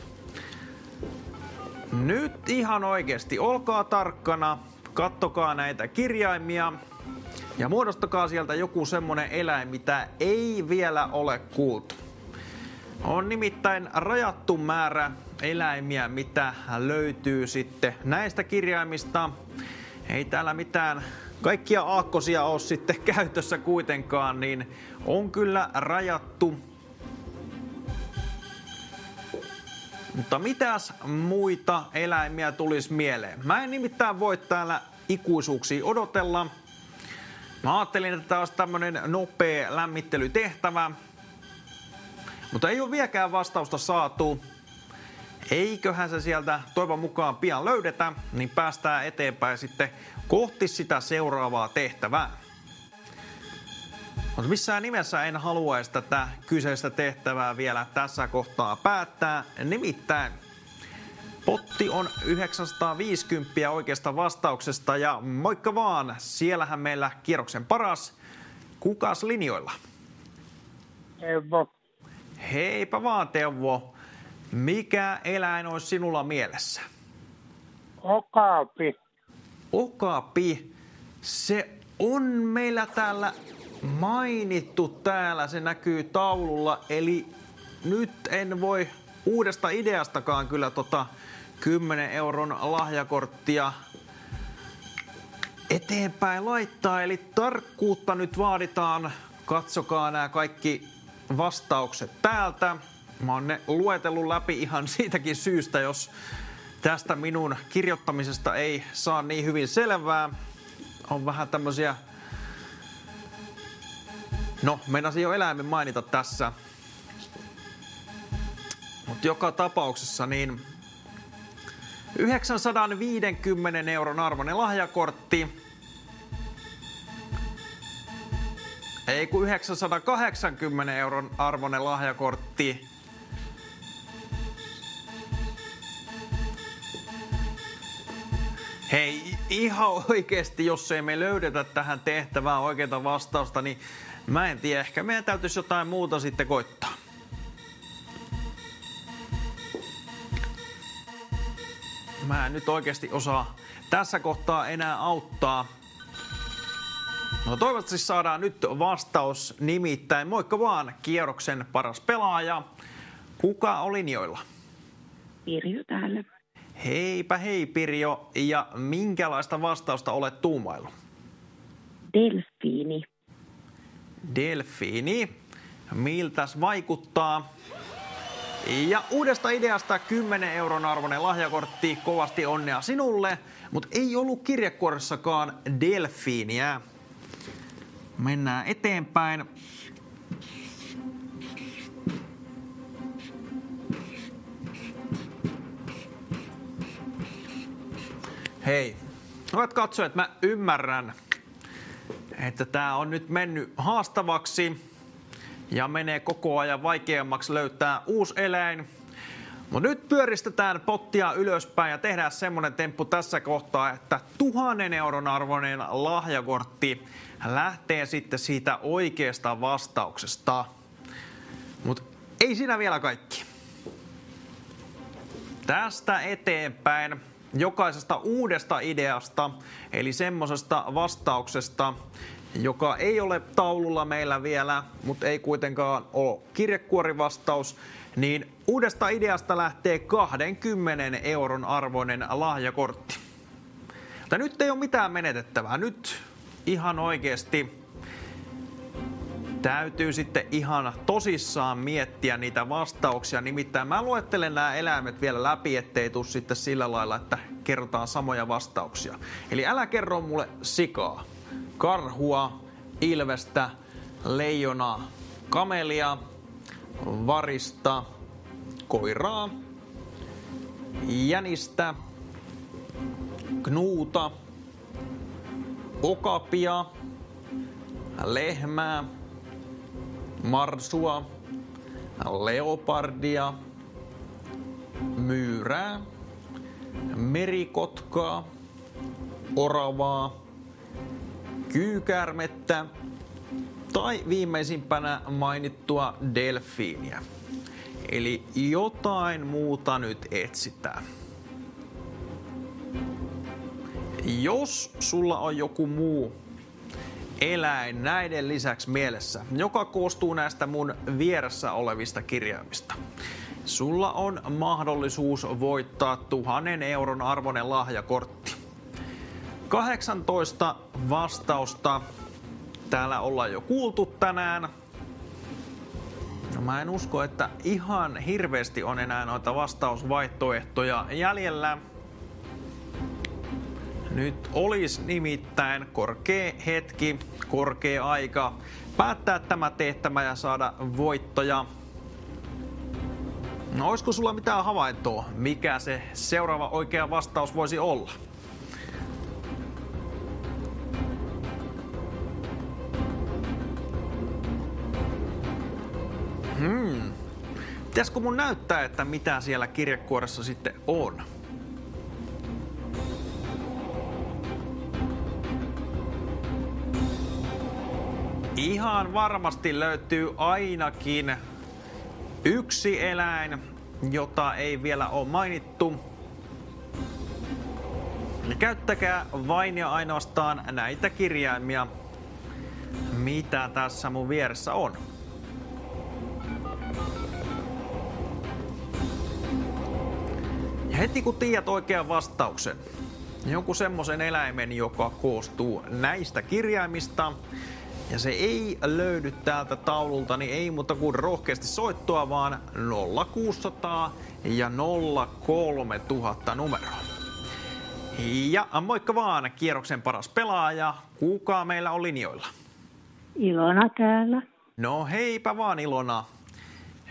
Speaker 1: Nyt ihan oikeasti, olkaa tarkkana, kattokaa näitä kirjaimia ja muodostakaa sieltä joku semmonen eläin, mitä ei vielä ole kuultu. On nimittäin rajattu määrä eläimiä, mitä löytyy sitten näistä kirjaimista. Ei täällä mitään kaikkia aakkosia ole sitten käytössä kuitenkaan, niin on kyllä rajattu. Mutta mitäs muita eläimiä tulisi mieleen? Mä en nimittäin voi täällä ikuisuuksia odotella. Mä ajattelin, että tämä olisi tämmönen nopea lämmittelytehtävä. Mutta ei ole vieläkään vastausta saatu. Eiköhän se sieltä toivon mukaan pian löydetä, niin päästään eteenpäin sitten kohti sitä seuraavaa tehtävää. Mutta missään nimessä en haluaisi tätä kyseistä tehtävää vielä tässä kohtaa päättää. Nimittäin potti on 950 oikeasta vastauksesta ja moikka vaan, siellähän meillä kierroksen paras. Kukas linjoilla?
Speaker 8: Teuvo.
Speaker 1: Heipä vaan Teuvo. Mikä eläin olisi sinulla mielessä?
Speaker 8: Okapi.
Speaker 1: Okapi. Se on meillä täällä mainittu täällä. Se näkyy taululla. Eli nyt en voi uudesta ideastakaan kyllä 10 euron lahjakorttia eteenpäin laittaa. Eli tarkkuutta nyt vaaditaan. Katsokaa nämä kaikki vastaukset täältä. Mä oon ne luetellut läpi ihan siitäkin syystä, jos tästä minun kirjoittamisesta ei saa niin hyvin selvää. On vähän tämmösiä... No, meinasin jo eläimen mainita tässä. Mutta joka tapauksessa niin 950 euron arvoinen lahjakortti. Ei kun 980 euron arvoinen lahjakortti. Hei, ihan oikeesti, jos ei me löydetä tähän tehtävään oikeaa vastausta, niin mä en tiedä, ehkä meidän täytyisi jotain muuta sitten koittaa. Mä en nyt oikeesti osaa tässä kohtaa enää auttaa. No toivottavasti saadaan nyt vastaus, nimittäin moikka vaan, kierroksen paras pelaaja. Kuka on linjoilla?
Speaker 9: Pirjo täällä.
Speaker 1: Heipä hei Pirjo, ja minkälaista vastausta olet tuumaillut?
Speaker 9: Delfiini.
Speaker 1: Delfiini. Miltäs vaikuttaa? Ja uudesta ideasta 10 euron arvoinen lahjakortti, kovasti onnea sinulle, mutta ei ollut kirjekuoressakaan delfiiniä. Mennään eteenpäin. Hei, hyvät katsojat, mä ymmärrän, että tää on nyt mennyt haastavaksi ja menee koko ajan vaikeammaksi löytää uusi eläin. Mutta nyt pyöristetään pottia ylöspäin ja tehdään semmonen temppu tässä kohtaa, että 1000 euron arvoinen lahjakortti lähtee sitten siitä oikeasta vastauksesta. Mutta ei siinä vielä kaikki. Tästä eteenpäin jokaisesta uudesta ideasta, eli semmosesta vastauksesta, joka ei ole taululla meillä vielä, mutta ei kuitenkaan ole kirjekuorivastaus, niin uudesta ideasta lähtee 20 euron arvoinen lahjakortti. Mutta nyt ei ole mitään menetettävää. Nyt ihan oikeasti täytyy sitten ihan tosissaan miettiä niitä vastauksia. Nimittäin mä luettelen nämä eläimet vielä läpi, ettei tule sitten sillä lailla, että kerrotaan samoja vastauksia. Eli älä kerro mulle sikaa, karhua, ilvestä, leijonaa, kamelia, varista, koiraa, jänistä, knuuta, okapia, lehmää, marsua, leopardia, myyrää, merikotkaa, oravaa, kyykäärmettä tai viimeisimpänä mainittua delfiiniä. Eli jotain muuta nyt etsitään. Jos sulla on joku muu eläin näiden lisäksi mielessä, joka koostuu näistä mun vieressä olevista kirjaimista, sulla on mahdollisuus voittaa 1,000 euron arvoinen lahjakortti. 18 vastausta täällä ollaan jo kuultu tänään. No, mä en usko, että ihan hirveästi on enää noita vastausvaihtoehtoja jäljellä. Nyt olisi nimittäin korkea hetki, korkea aika päättää tämä tehtävä ja saada voittoja. No, olisiko sulla mitään havaintoa, mikä se seuraava oikea vastaus voisi olla? Pitäisikö mun näyttää, että mitä siellä kirjekuoressa sitten on? Ihan varmasti löytyy ainakin yksi eläin, jota ei vielä ole mainittu. Käyttäkää vain ja ainoastaan näitä kirjaimia, mitä tässä mun vieressä on. Ja heti kun tiedät oikean vastauksen, jonkun semmoisen eläimen, joka koostuu näistä kirjaimista, ja se ei löydy täältä taululta, niin ei muuta kuin rohkeasti soittoa, vaan 0600 ja 03000 numeroa. Ja moikka vaan, kierroksen paras pelaaja. Kuka meillä on linjoilla?
Speaker 3: Ilona täällä.
Speaker 1: No heipä vaan Ilona.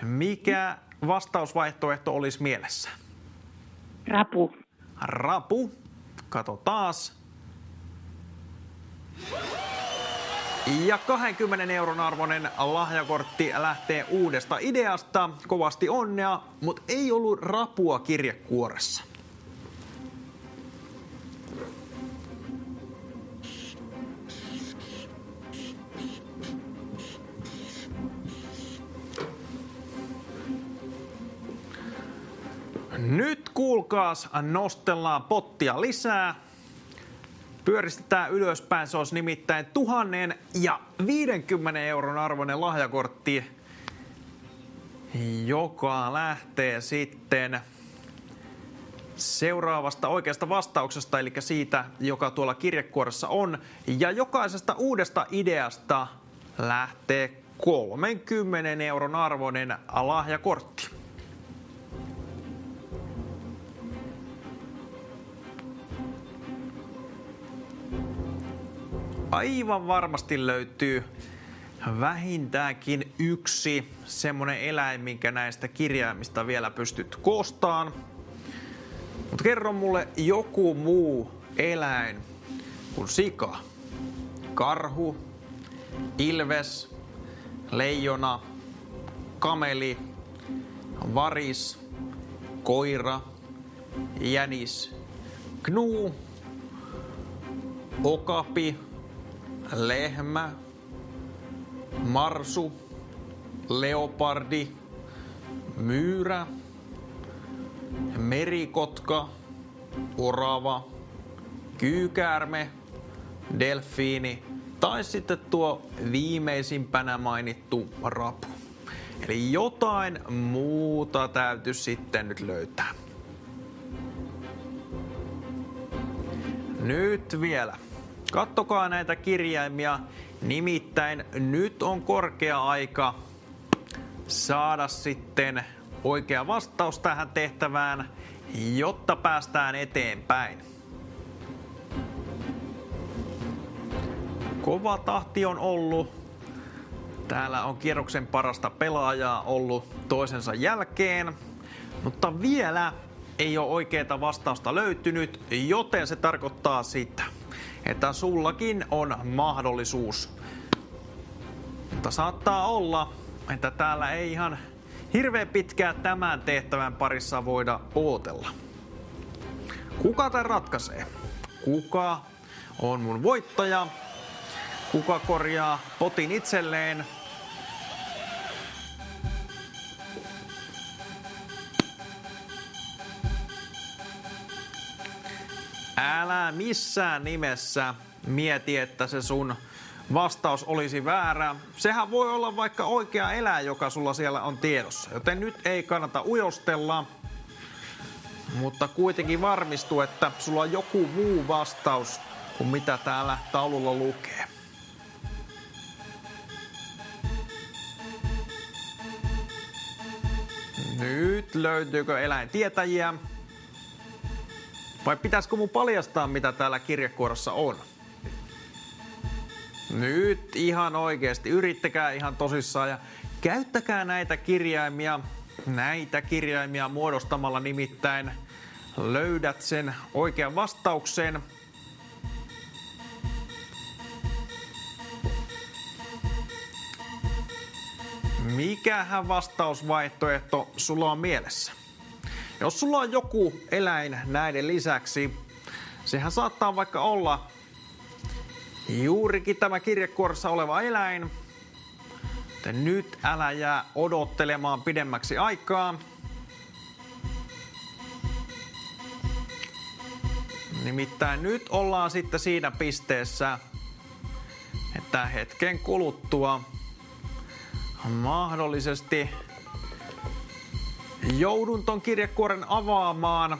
Speaker 1: Mikä vastausvaihtoehto olisi mielessä?
Speaker 3: Rapu.
Speaker 1: Rapu. Kato taas. Ja 20 euron arvoinen lahjakortti lähtee uudesta ideasta. Kovasti onnea, mutta ei ollut rapua kirjekuoressa. Nyt kuulkaas, nostellaan pottia lisää. Pyöristetään ylöspäin, se olisi nimittäin 1050 euron arvoinen lahjakortti, joka lähtee sitten seuraavasta oikeasta vastauksesta, eli siitä, joka tuolla kirjekuoressa on. Ja jokaisesta uudesta ideasta lähtee 30 euron arvoinen lahjakortti. Aivan varmasti löytyy vähintäänkin yksi semmonen eläin, minkä näistä kirjaimista vielä pystyt koostamaan. Mutta kerro mulle joku muu eläin kuin sika, karhu, ilves, leijona, kameli, varis, koira, jänis, gnuu, okapi, lehmä, marsu, leopardi, myyrä, merikotka, orava, kyykäärme, delfiini tai sitten tuo viimeisimpänä mainittu rapu. Eli jotain muuta täytyy sitten nyt löytää. Nyt vielä. Kattokaa näitä kirjaimia, nimittäin nyt on korkea aika saada sitten oikea vastaus tähän tehtävään, jotta päästään eteenpäin. Kova tahti on ollut. Täällä on kierroksen parasta pelaajaa ollut toisensa jälkeen, mutta vielä ei ole oikeaa vastausta löytynyt, joten se tarkoittaa sitä, että sullakin on mahdollisuus. Mutta saattaa olla, että täällä ei ihan hirveän pitkään tämän tehtävän parissa voida ootella. Kuka tämän ratkaisee? Kuka on mun voittaja? Kuka korjaa potin itselleen? Älä missään nimessä mieti, että se sun vastaus olisi väärä. Sehän voi olla vaikka oikea eläin, joka sulla siellä on tiedossa. Joten nyt ei kannata ujostella, mutta kuitenkin varmistu, että sulla on joku muu vastaus kuin mitä täällä taululla lukee. Nyt löytyykö eläintietäjiä? Vai pitäisikö mun paljastaa, mitä täällä kirjekuorossa on? Nyt ihan oikeesti, yrittäkää ihan tosissaan ja käyttäkää näitä kirjaimia. Näitä kirjaimia muodostamalla nimittäin löydät sen oikean vastauksen. Mikähän vastausvaihtoehto sulla on mielessä? Jos sulla on joku eläin näiden lisäksi, sehän saattaa vaikka olla juurikin tämä kirjekuorossa oleva eläin. Joten nyt älä jää odottelemaan pidemmäksi aikaa. Nimittäin nyt ollaan sitten siinä pisteessä, että hetken kuluttua mahdollisesti joudun ton kirjekuoren avaamaan.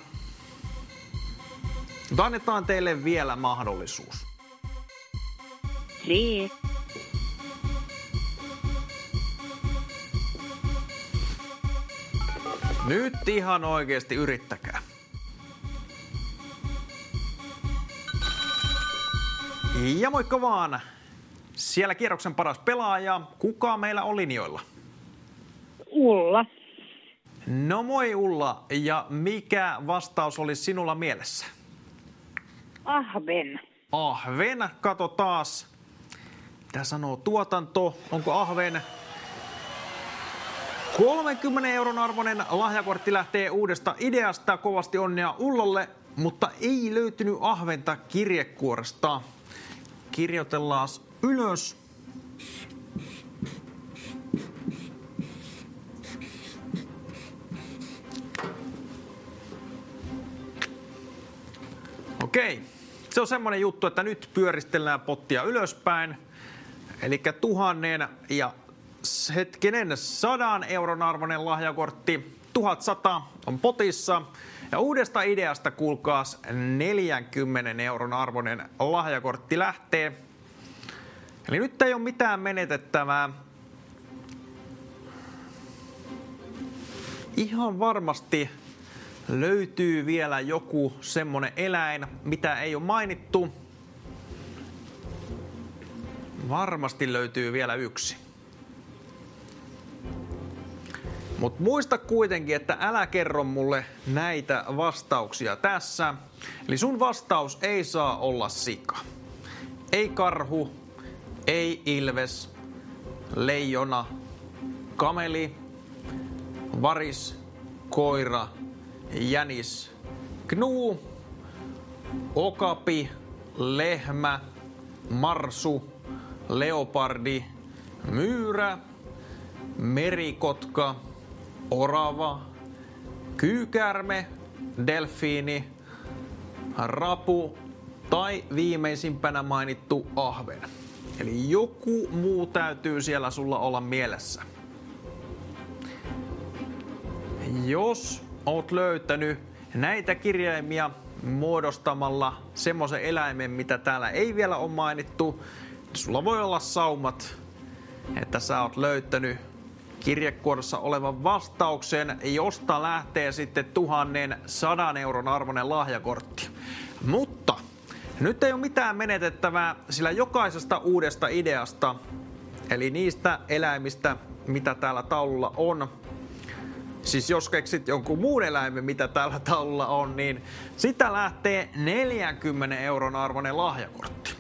Speaker 1: Mutta annetaan teille vielä mahdollisuus.
Speaker 9: 3.
Speaker 1: Nyt ihan oikeesti yrittäkää. Ja moikka vaan! Siellä kierroksen paras pelaaja. Kuka meillä on linjoilla?
Speaker 3: Ulla.
Speaker 1: No moi Ulla. Ja mikä vastaus olisi sinulla mielessä?
Speaker 3: Ahven.
Speaker 1: Ahven. Kato taas. Mitä sanoo tuotanto? Onko ahven? 30 euron arvoinen lahjakortti lähtee uudesta ideasta. Kovasti onnea Ullalle, mutta ei löytynyt ahventa kirjekuoresta. Kirjoitellaan ylös. Okei. Se on semmoinen juttu, että nyt pyöristellään pottia ylöspäin. Eli 100 euron arvoinen lahjakortti. 1100 on potissa. Ja uudesta ideasta kuulkaas 40 euron arvoinen lahjakortti lähtee. Eli nyt ei ole mitään menetettävää. Ihan varmasti löytyy vielä joku semmonen eläin, mitä ei ole mainittu. Varmasti löytyy vielä yksi. Mut muista kuitenkin, että älä kerro mulle näitä vastauksia tässä. Eli sun vastaus ei saa olla sika. Ei karhu, ei ilves, leijona, kameli, varis, koira, jänis, gnu, okapi, lehmä, marsu, leopardi, myyrä, merikotka, orava, kyykärme, delfiini, rapu tai viimeisimpänä mainittu ahven. Eli joku muu täytyy siellä sulla olla mielessä. Jos oot löytänyt näitä kirjaimia muodostamalla semmoisen eläimen, mitä täällä ei vielä ole mainittu, sulla voi olla saumat, että sä oot löytänyt kirjekuorossa olevan vastauksen, josta lähtee sitten 1100 euron arvoinen lahjakortti. Mutta Nyt ei ole mitään menetettävää, sillä jokaisesta uudesta ideasta, eli niistä eläimistä, mitä täällä taululla on, siis jos keksit jonkun muun eläimen, mitä täällä taululla on, niin sitä lähtee 40 € arvoinen lahjakortti.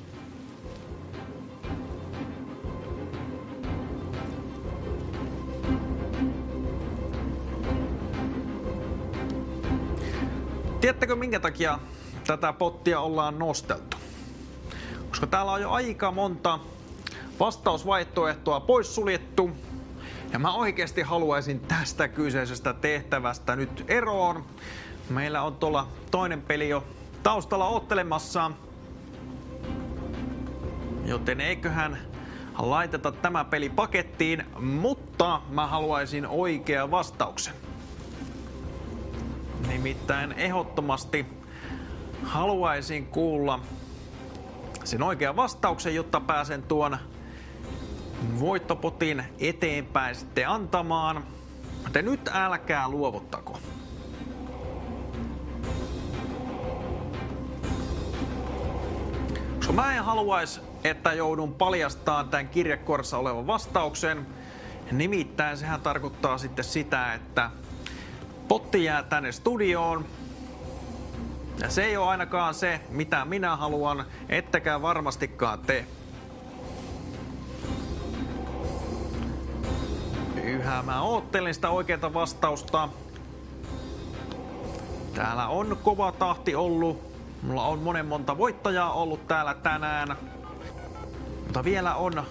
Speaker 1: Tiedättekö minkä takia tätä pottia ollaan nosteltu? Koska täällä on jo aika monta vastausvaihtoehtoa poissuljettu. Ja mä oikeasti haluaisin tästä kyseisestä tehtävästä nyt eroon. Meillä on tuolla toinen peli jo taustalla oottelemassa. Joten eiköhän laiteta tämä peli pakettiin, mutta mä haluaisin oikean vastauksen. Nimittäin ehdottomasti haluaisin kuulla sen oikean vastauksen, jotta pääsen tuon voittopotin eteenpäin sitten antamaan. Mutta nyt älkää luovuttako. Koska mä en haluaisi, että joudun paljastamaan tämän kirjekuoressa olevan vastauksen. Nimittäin sehän tarkoittaa sitten sitä, että potti jää tänne studioon. Ja se ei ole ainakaan se, mitä minä haluan, ettekä varmastikaan te. Yhä mä oottelin sitä oikeaa vastausta. Täällä on kova tahti ollut. Mulla on monta voittajaa ollut täällä tänään. Mutta vielä on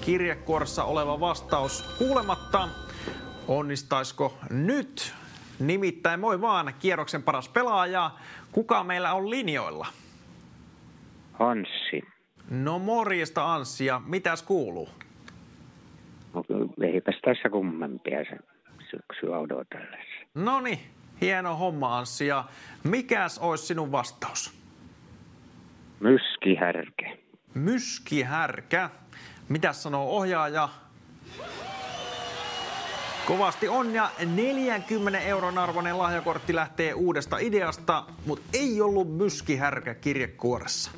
Speaker 1: kirjekuoressa oleva vastaus kuulematta. Onnistaisiko nyt? Nimittäin moi vaan, kierroksen paras pelaaja. Kuka meillä on linjoilla?
Speaker 10: Anssi.
Speaker 1: No morjesta Anssi, ja mitäs kuuluu?
Speaker 10: No, eipäs tässä kummempia se syksyä odotellessa.
Speaker 1: Noniin, hieno homma Anssi, ja mikäs olisi sinun vastaus?
Speaker 10: Myskihärkä.
Speaker 1: Myskihärkä. Mitäs sanoo ohjaaja? Kovasti on, ja 40 € arvoinen lahjakortti lähtee uudesta ideasta, mutta ei ollut myskihärkä kirjekuoressa.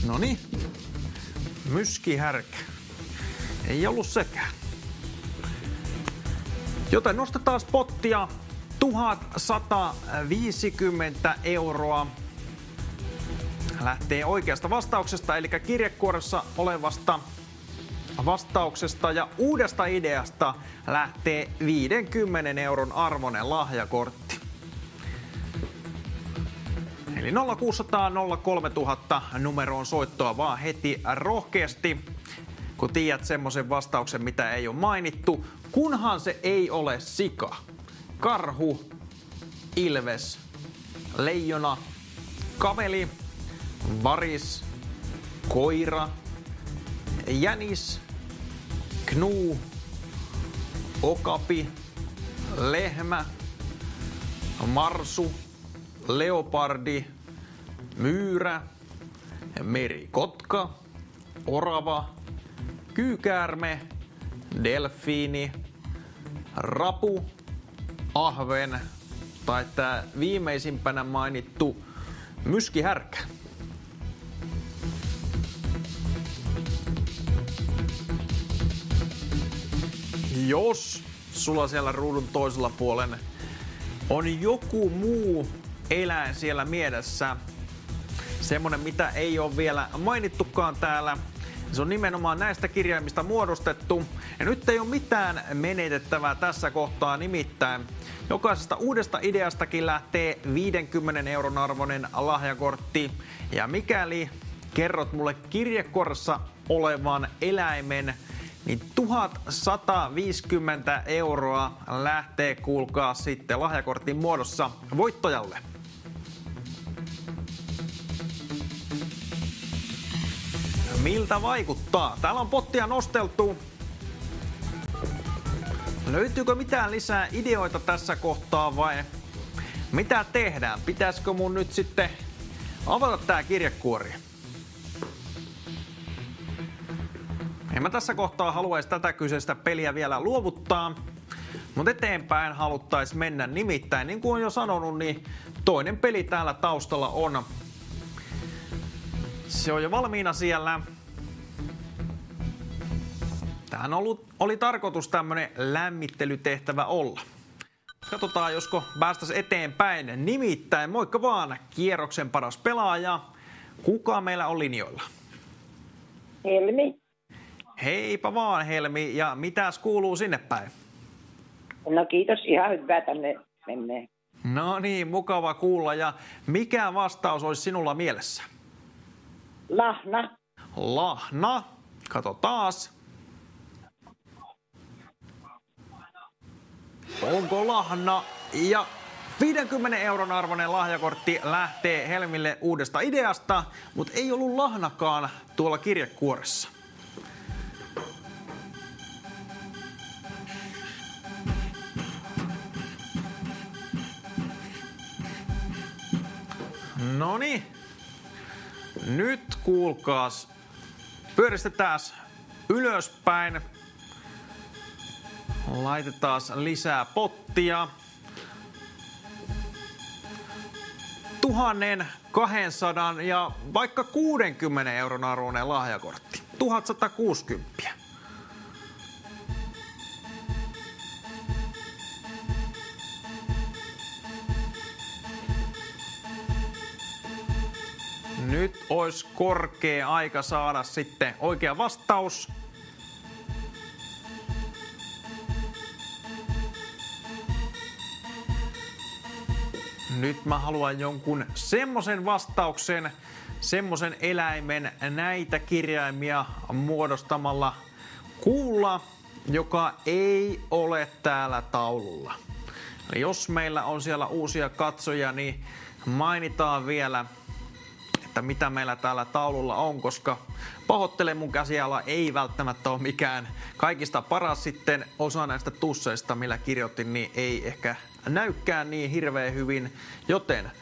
Speaker 1: Noniin, myskihärkä. Ei ollut sekään. Joten nostetaan pottia 1150 €. Lähtee oikeasta vastauksesta, eli kirjekuoressa olevasta vastauksesta, ja uudesta ideasta lähtee 50 € arvoinen lahjakortti. Eli 0600 03000 numeroon soittoa vaan heti rohkeasti, kun tiedät semmoisen vastauksen, mitä ei ole mainittu. Kunhan se ei ole sika, karhu, ilves, leijona, kameli, varis, koira, jänis, knuu, okapi, lehmä, marsu, leopardi, myyrä, merikotka, orava, kyykäärme, delfiini, rapu, ahven tai tämä viimeisimpänä mainittu myskihärkä. Jos sulla siellä ruudun toisella puolella on joku muu eläin siellä mielessä, semmonen mitä ei ole vielä mainittukaan täällä, se on nimenomaan näistä kirjaimista muodostettu. Ja nyt ei ole mitään menetettävää tässä kohtaa, nimittäin jokaisesta uudesta ideastakin lähtee 50 € arvoinen lahjakortti. Ja mikäli kerrot mulle kirjekuoressa olevan eläimen, niin 1150 € lähtee, kuulkaa, sitten lahjakortin muodossa voittajalle. Miltä vaikuttaa? Täällä on pottia nosteltu. Löytyykö mitään lisää ideoita tässä kohtaa vai mitä tehdään? Pitäisikö mun nyt sitten avata tää kirjekuori. En mä tässä kohtaa haluaisi tätä kyseistä peliä vielä luovuttaa, mutta eteenpäin haluttais mennä. Nimittäin, niin kuin on jo sanonut, niin toinen peli täällä taustalla on. Se on jo valmiina siellä. Tähän oli tarkoitus tämmönen lämmittelytehtävä olla. Katsotaan, josko päästäis eteenpäin. Nimittäin, moikka vaan, kierroksen paras pelaaja. Kuka meillä on linjoilla?
Speaker 11: Helmi.
Speaker 1: Heipä vaan, Helmi. Ja mitäs kuuluu sinne päin?
Speaker 11: No kiitos, ihan hyvää tänne menee.
Speaker 1: No niin, mukava kuulla. Ja mikä vastaus olisi sinulla mielessä?
Speaker 11: Lahna.
Speaker 1: Lahna. Kato taas. Onko lahna? Ja 50 euron arvoinen lahjakortti lähtee Helmille uudesta ideasta, mutta ei ollut lahnakaan tuolla kirjekuoressa. Noniin. Nyt kuulkaas. Pyöristetään ylöspäin. Laitetaan lisää pottia. 1200 ja vaikka 60 euron arvoinen lahjakortti. 1160. Nyt olisi korkea aika saada sitten oikea vastaus. Nyt mä haluan jonkun semmosen vastauksen, semmosen eläimen näitä kirjaimia muodostamalla kuulla, joka ei ole täällä taululla. Eli jos meillä on siellä uusia katsojia, niin mainitaan vielä, että mitä meillä täällä taululla on, koska pahoittelen, mun käsiala ei välttämättä ole mikään kaikista paras sitten. Osa näistä tusseista, millä kirjoitin, niin ei ehkä näykään niin hirveän hyvin. Joten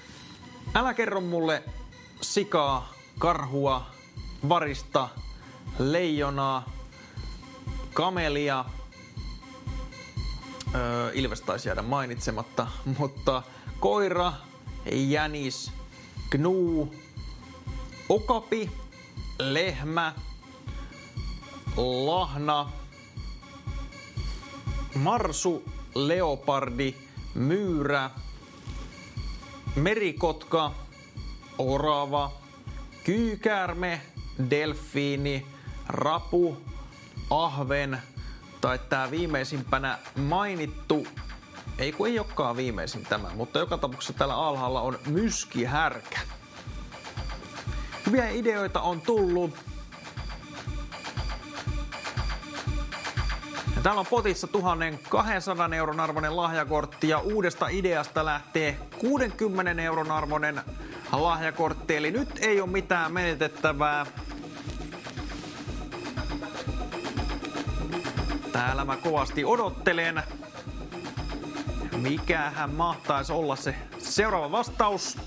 Speaker 1: älä kerro mulle sikaa, karhua, varista, leijonaa, kamelia. Ilves taisi jäädä mainitsematta, mutta koira, jänis, gnuu, okapi, lehmä, lahna, marsu, leopardi, myyrä, merikotka, orava, kyykäärme, delfiini, rapu, ahven tai tää viimeisimpänä mainittu, ei olekaan viimeisin tämä, mutta joka tapauksessa täällä alhaalla on myskihärkä. Hyviä ideoita on tullut. Ja täällä on potissa 1200 euron arvoinen lahjakortti ja uudesta ideasta lähtee 60 euron arvoinen lahjakortti. Eli nyt ei ole mitään menetettävää. Täällä mä kovasti odottelen. Mikähän mahtaisi olla se seuraava vastaus?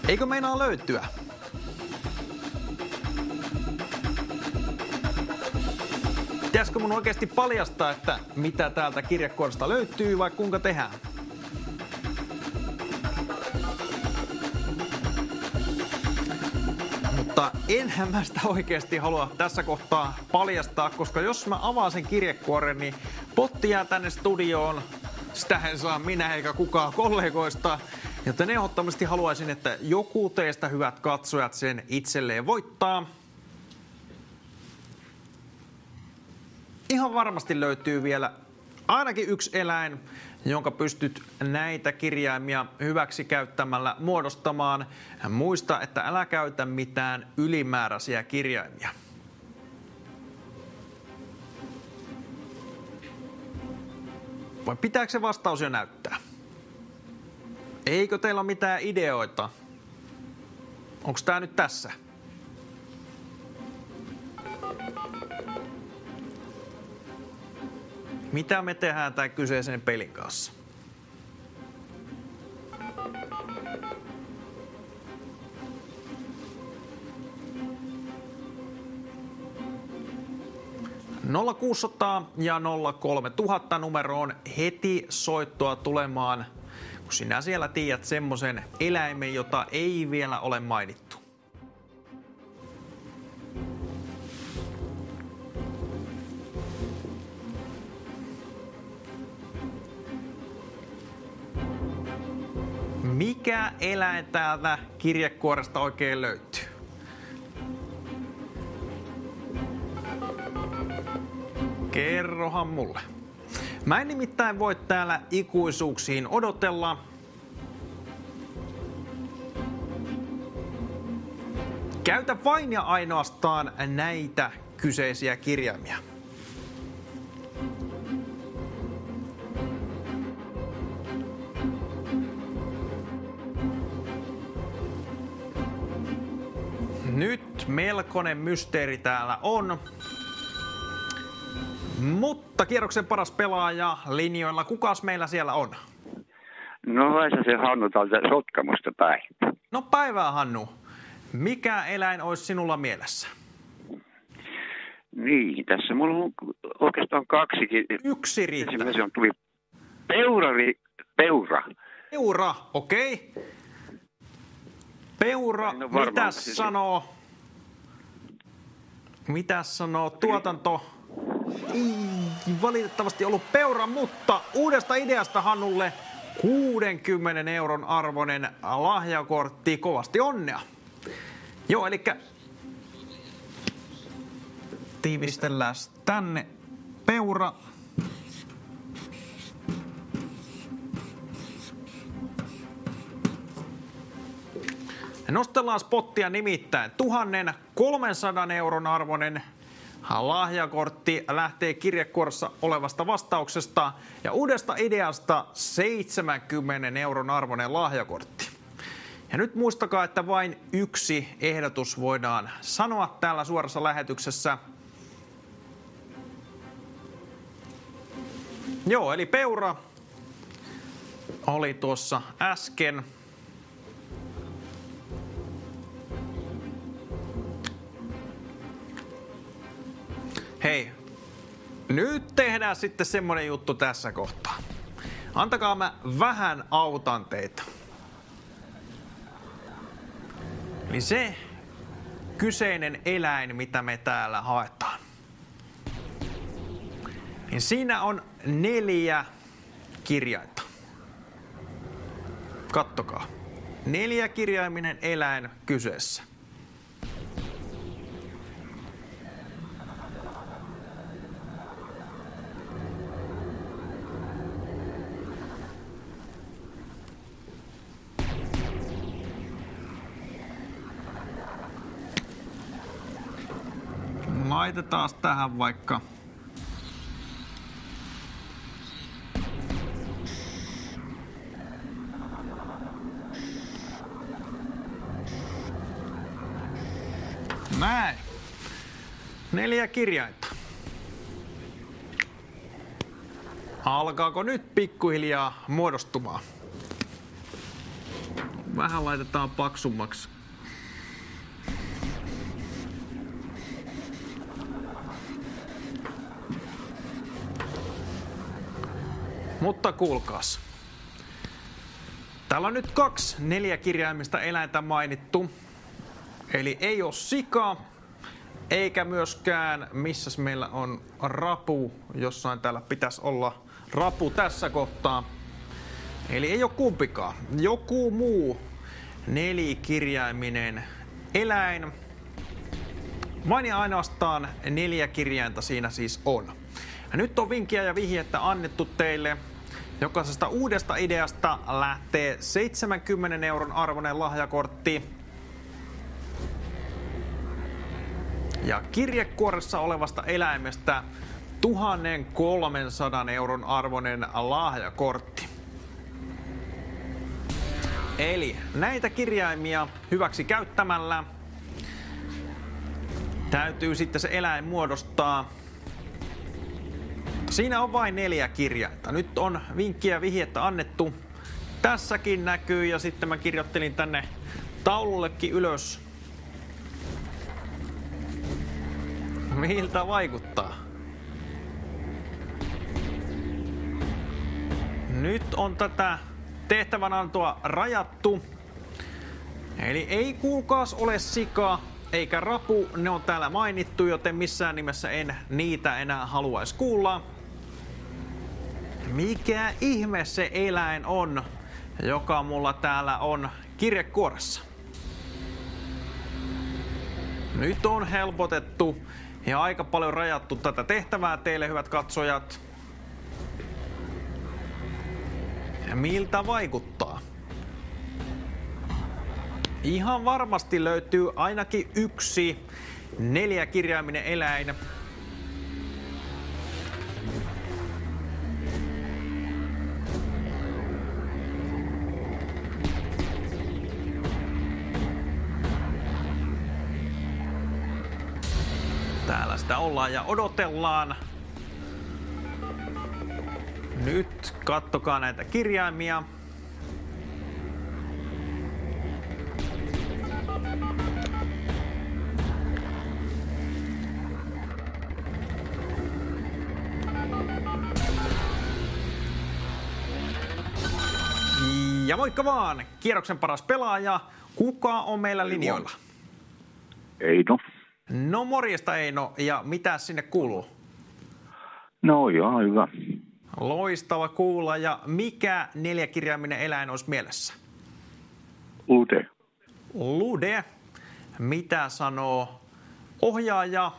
Speaker 1: Eikö meinaa löytyä? Pitäisikö mun oikeasti paljastaa, että mitä täältä kirjekuoresta löytyy vai kuinka tehdään? Mutta enhän mä sitä oikeasti halua tässä kohtaa paljastaa, koska jos mä avaan sen kirjekuoren, niin potti jää tänne studioon. Sitä en saa minä eikä kukaan kollegoista. Joten ehdottomasti haluaisin, että joku teistä hyvät katsojat sen itselleen voittaa. Ihan varmasti löytyy vielä ainakin yksi eläin, jonka pystyt näitä kirjaimia hyväksi käyttämällä muodostamaan. Muista, että älä käytä mitään ylimääräisiä kirjaimia. Vai pitääkö se vastaus jo näyttää? Eikö teillä ole mitään ideoita? Onko tää nyt tässä? Mitä me tehdään tämän kyseisen pelin kanssa? 0600 ja 03000 numeroon heti soittoa tulemaan, kun sinä siellä tiedät semmoisen eläimen, jota ei vielä ole mainittu. Mikä eläin täältä kirjekuoresta oikein löytyy? Kerrohan mulle. Mä en nimittäin voi täällä ikuisuuksiin odotella. Käytä vain ja ainoastaan näitä kyseisiä kirjaimia. Nyt melkoinen mysteeri täällä on. Mutta kierroksen paras pelaaja linjoilla. Kukas meillä siellä on?
Speaker 10: No Vaisa se Hannu täältä Sotkamosta päin.
Speaker 1: No päivää Hannu. Mikä eläin olisi sinulla mielessä?
Speaker 10: Niin, tässä mulla on oikeastaan kaksikin.
Speaker 1: Yksi riittää.
Speaker 10: Ensimmäisen tuli Peura.
Speaker 1: Peura, okei. Peura, mitäs sanoo tuotanto? Ei valitettavasti ollut Peura, mutta uudesta ideasta Hannulle 60 euron arvoinen lahjakortti. Kovasti onnea. Joo, eli tiivistellään tänne Peura. Nostellaan spottia nimittäin 1300 euron arvoinen lahjakortti lähtee kirjekuoressa olevasta vastauksesta ja uudesta ideasta 70 euron arvoinen lahjakortti. Ja nyt muistakaa, että vain yksi ehdotus voidaan sanoa täällä suorassa lähetyksessä. Joo, eli Peura oli tuossa äsken. Hei, nyt tehdään sitten semmonen juttu tässä kohtaa. Antakaa mä vähän autan teitä. Eli se kyseinen eläin, mitä me täällä haetaan. Niin siinä on 4 kirjainta. Kattokaa. 4-kirjaiminen eläin kyseessä. Laitetaan tähän vaikka näin. 4 kirjainta. Alkaako nyt pikkuhiljaa muodostumaan? Vähän laitetaan paksummaksi. Mutta kuulkaas. Täällä on nyt 2 4-kirjaimista eläintä mainittu. Eli ei ole sika, eikä myöskään, missäs meillä on rapu. Jossain täällä pitäisi olla rapu tässä kohtaa. Eli ei ole kumpikaan. Joku muu 4-kirjaiminen eläin. Vain ja ainoastaan 4 kirjainta siinä siis on. Ja nyt on vinkkiä ja vihjettä annettu teille. Jokaisesta uudesta ideasta lähtee 70 euron arvoinen lahjakortti. Ja kirjekuoressa olevasta eläimestä 1300 euron arvoinen lahjakortti. Eli näitä kirjaimia hyväksi käyttämällä täytyy sitten se eläin muodostaa. Siinä on vain 4 kirjainta. Nyt on vinkkiä ja vihjettä annettu. Tässäkin näkyy ja sitten mä kirjoittelin tänne taulullekin ylös. Miltä vaikuttaa? Nyt on tätä tehtävänantoa rajattu. Eli ei kuulkaas ole sika eikä rapu, ne on täällä mainittu, joten missään nimessä en niitä enää haluaisi kuulla. Mikä ihme se eläin on, joka mulla täällä on kirjekuoressa? Nyt on helpotettu ja aika paljon rajattu tätä tehtävää teille, hyvät katsojat. Ja miltä vaikuttaa? Ihan varmasti löytyy ainakin yksi 4-kirjaiminen eläin. Täällä sitä ollaan ja odotellaan. Nyt kattokaa näitä kirjaimia. Ja moikka vaan! Kierroksen paras pelaaja. Kuka on meillä linjoilla?
Speaker 4: Eino.
Speaker 1: No morjesta Eino. Ja mitä sinne kuuluu?
Speaker 4: No ihan hyvä.
Speaker 1: Loistava kuulla. Ja mikä 4-kirjaiminen eläin olisi mielessä?
Speaker 4: Lude.
Speaker 1: Lude. Mitä sanoo ohjaaja?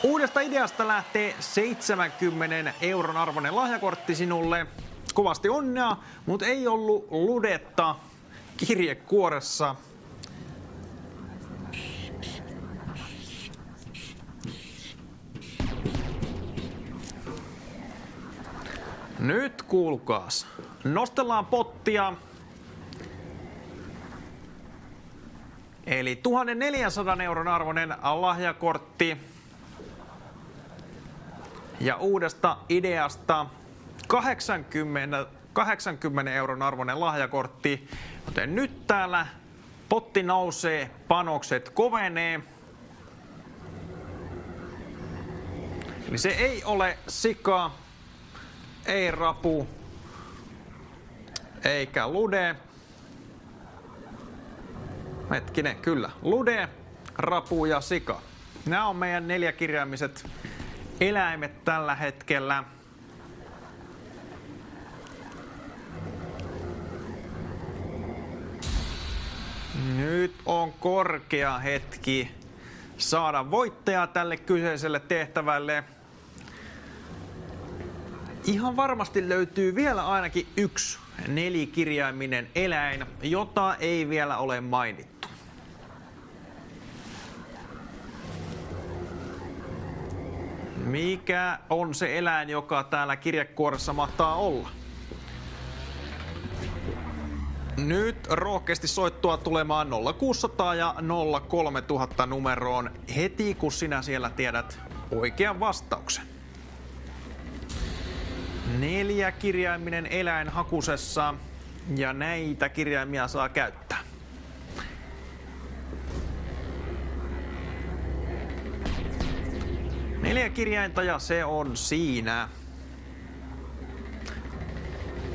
Speaker 1: Uudesta ideasta lähtee 70 € arvoinen lahjakortti sinulle. Kovasti onnea, mutta ei ollut ludetta kirjekuoressa. Nyt kuulkaas. Nostellaan pottia. Eli 1400 € arvoinen lahjakortti. Ja uudesta ideasta 80 € arvoinen lahjakortti. Joten nyt täällä potti nousee, panokset kovenee. Eli se ei ole sika, ei rapu, eikä lude. Hetkinen, kyllä. Lude, rapu ja sika. Nämä on meidän 4-kirjaimiset eläimet tällä hetkellä. Nyt on korkea hetki saada voittaja tälle kyseiselle tehtävälle. Ihan varmasti löytyy vielä ainakin yksi 4-kirjaiminen eläin, jota ei vielä ole mainittu. Mikä on se eläin, joka täällä kirjekuoressa mahtaa olla? Nyt rohkeasti soittua tulemaan 0600 ja 03000 numeroon heti, kun sinä siellä tiedät oikean vastauksen. 4-kirjaiminen eläin hakusessa ja näitä kirjaimia saa käyttää. Neljä kirjainta ja se on siinä.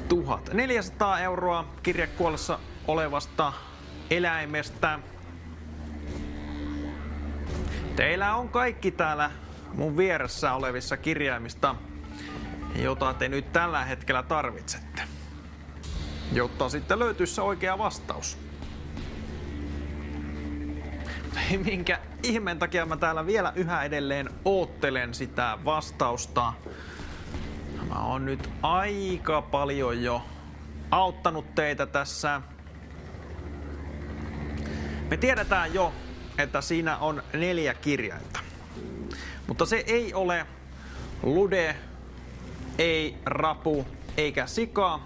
Speaker 1: 1400 € kirjekuolessa olevasta eläimestä. Teillä on kaikki täällä mun vieressä olevissa kirjaimista, jota te nyt tällä hetkellä tarvitsette, jotta sitten löytyisi se oikea vastaus. Minkä ihmeen takia mä täällä vielä yhä edelleen oottelen sitä vastausta. Mä oon nyt aika paljon jo auttanut teitä tässä. Me tiedetään jo, että siinä on 4 kirjainta. Mutta se ei ole lude, ei rapu eikä sika.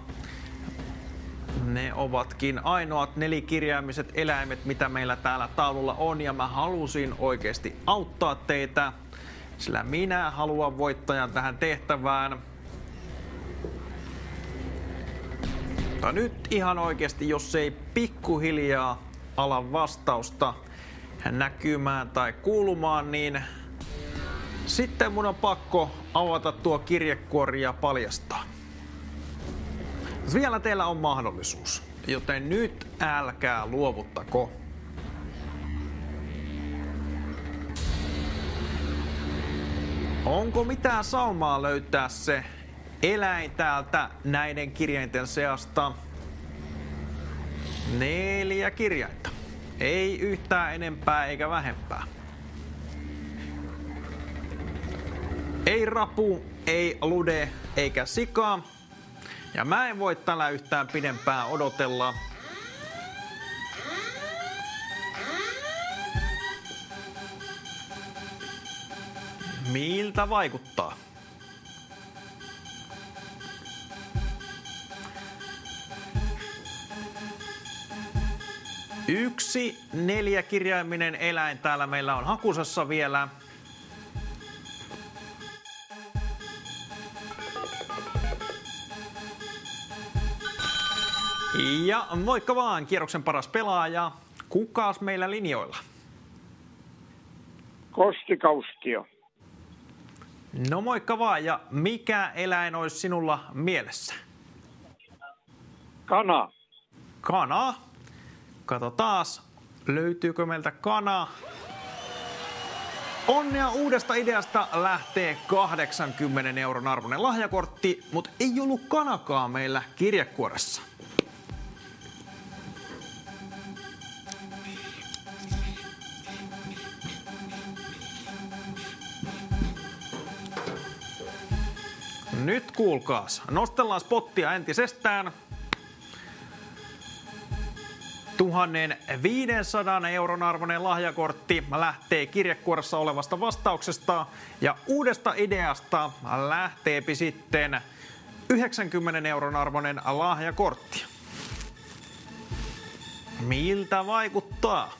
Speaker 1: Ne ovatkin ainoat 4-kirjaimiset eläimet, mitä meillä täällä taululla on. Ja mä halusin oikeasti auttaa teitä, sillä minä haluan voittajan tähän tehtävään. Mutta nyt ihan oikeasti, jos ei pikkuhiljaa ala vastausta näkymään tai kuulumaan, niin sitten mun on pakko avata tuo kirjekuori ja paljastaa. Vielä teillä on mahdollisuus, joten nyt älkää luovuttako. Onko mitään saumaa löytää se eläin täältä näiden kirjainten seasta? 4 kirjainta. Ei yhtään enempää eikä vähempää. Ei rapu, ei lude eikä sika. Ja mä en voi tällä yhtään pidempään odotella. Miltä vaikuttaa? Yksi 4-kirjaiminen eläin täällä meillä on hakusessa vielä. Ja moikka vaan, kierroksen paras pelaaja. Kukaas meillä linjoilla?
Speaker 8: Kostikaustio.
Speaker 1: No moikka vaan, ja mikä eläin olisi sinulla mielessä?
Speaker 8: Kana.
Speaker 1: Kana. Katsotaas, löytyykö meiltä kana? Onnea uudesta ideasta lähtee 80 € arvoinen lahjakortti, mutta ei ollut kanakaan meillä kirjekuoressa. Nyt kuulkaas, nostellaan spottia entisestään. 1500 € arvoinen lahjakortti lähtee kirjekuoressa olevasta vastauksesta ja uudesta ideasta lähteepi sitten 90 € arvoinen lahjakortti. Miltä vaikuttaa?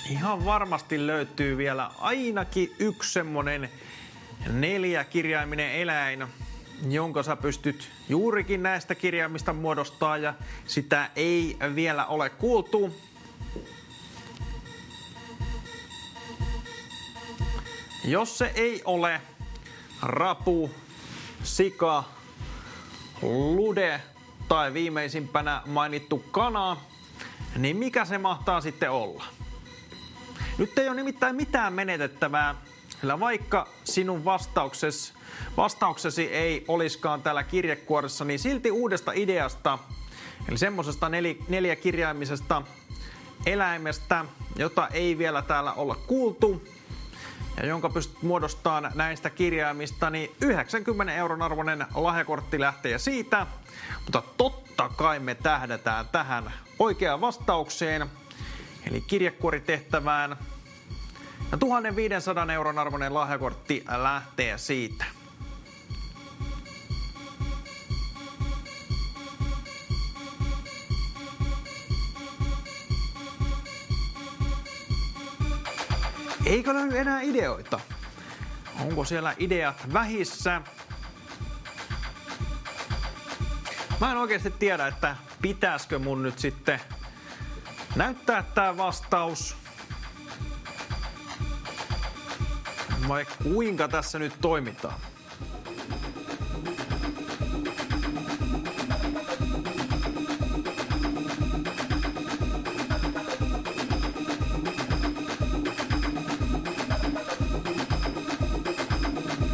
Speaker 1: Ihan varmasti löytyy vielä ainakin yksi semmonen 4-kirjaiminen eläin, jonka sä pystyt juurikin näistä kirjaimista muodostaa ja sitä ei vielä ole kuultu. Jos se ei ole rapu, sika, lude tai viimeisimpänä mainittu kana, niin mikä se mahtaa sitten olla? Nyt ei ole nimittäin mitään menetettävää, sillä vaikka sinun vastauksesi ei olisikaan täällä kirjekuoressa, niin silti uudesta ideasta, eli semmosesta 4-kirjaimisesta eläimestä, jota ei vielä täällä olla kuultu, ja jonka pystyt muodostamaan näistä kirjaimista, niin 90 € arvoinen lahjakortti lähtee siitä, mutta totta kai me tähdätään tähän oikeaan vastaukseen, eli kirjekuoritehtävään. Ja 1500 € arvoinen lahjakortti lähtee siitä. Eikö löydy enää ideoita? Onko siellä ideat vähissä? Mä en oikeasti tiedä, että pitäisikö mun nyt sitten näyttää tää vastaus. Vai kuinka tässä nyt toimitaan?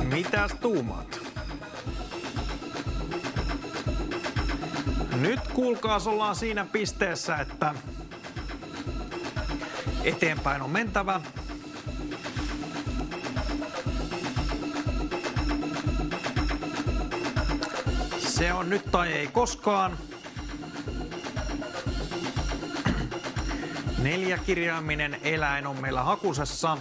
Speaker 1: Mitäs tuumaat? Nyt kuulkaas, ollaan siinä pisteessä, että eteenpäin on mentävä. Se on nyt tai ei koskaan. 4-kirjaiminen eläin on meillä hakusessa.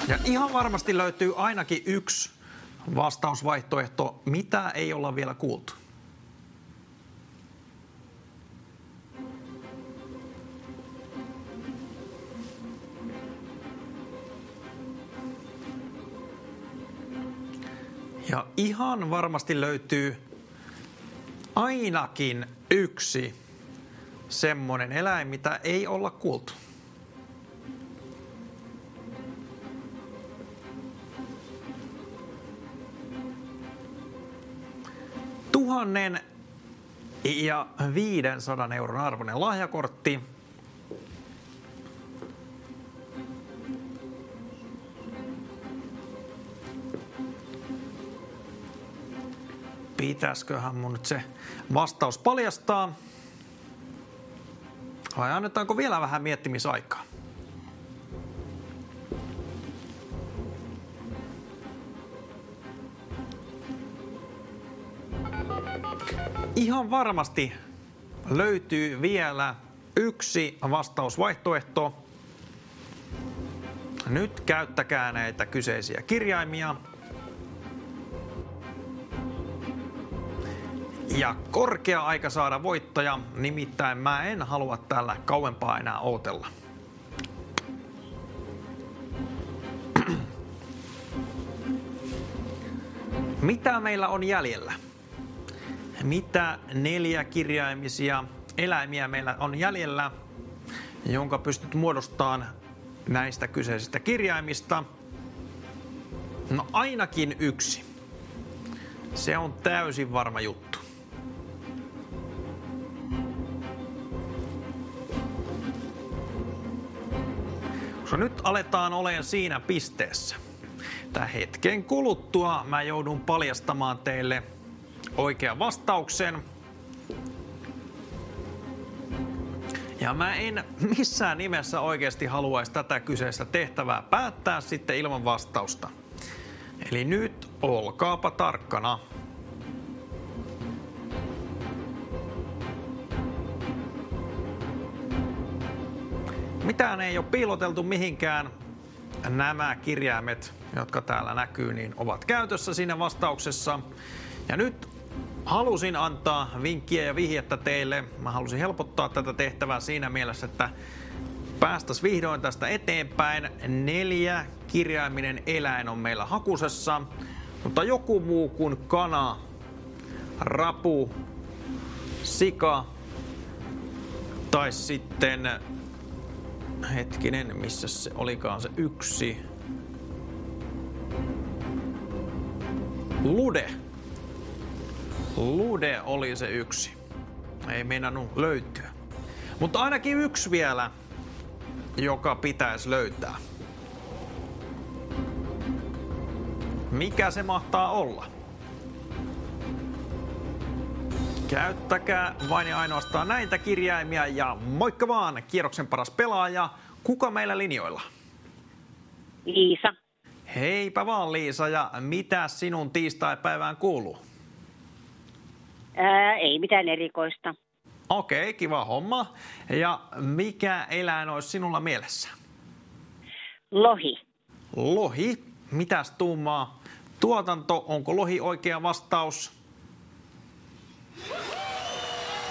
Speaker 1: Ja ihan varmasti löytyy ainakin yksi vastausvaihtoehto, mitä ei olla vielä kuultu. Ja ihan varmasti löytyy ainakin yksi semmonen eläin, mitä ei olla kuultu. €1 500 arvoinen lahjakortti. Pitäisköhän mun nyt se vastaus paljastaa? Vai annetaanko vielä vähän miettimisaikaa? Ihan varmasti löytyy vielä yksi vastausvaihtoehto. Nyt käyttäkää näitä kyseisiä kirjaimia. Ja korkea aika saada voittaja, nimittäin mä en halua tällä kauempaa enää ootella. Mitä meillä on jäljellä? Mitä 4 kirjaimisia eläimiä meillä on jäljellä, jonka pystyt muodostamaan näistä kyseisistä kirjaimista? No ainakin yksi. Se on täysin varma juttu. Koska nyt aletaan olemaan siinä pisteessä. Tää hetken kuluttua mä joudun paljastamaan teille oikean vastauksen. Ja mä en missään nimessä oikeasti haluaisi tätä kyseistä tehtävää päättää sitten ilman vastausta. Eli nyt olkaapa tarkkana. Mitään ei ole piiloteltu mihinkään. Nämä kirjaimet, jotka täällä näkyy, niin ovat käytössä siinä vastauksessa. Ja nyt halusin antaa vinkkiä ja vihjettä teille. Mä halusin helpottaa tätä tehtävää siinä mielessä, että päästäisiin vihdoin tästä eteenpäin. 4 kirjaiminen eläin on meillä hakusessa, mutta joku muu kuin kana, rapu, sika tai sitten, hetkinen, missä se olikaan se yksi, lude. Lude oli se yksi. Ei meinannut löytyä. Mutta ainakin yksi vielä, joka pitäisi löytää. Mikä se mahtaa olla? Käyttäkää vain ja ainoastaan näitä kirjaimia ja moikka vaan, kierroksen paras pelaaja. Kuka meillä linjoilla?
Speaker 9: Liisa.
Speaker 1: Heipä vaan Liisa, ja mitä sinun tiistaipäivään kuuluu?
Speaker 9: Ei mitään erikoista.
Speaker 1: Okei, kiva homma. Ja mikä eläin olisi sinulla mielessä?
Speaker 9: Lohi.
Speaker 1: Lohi? Mitäs tuumaa? Tuotanto, onko lohi oikea vastaus?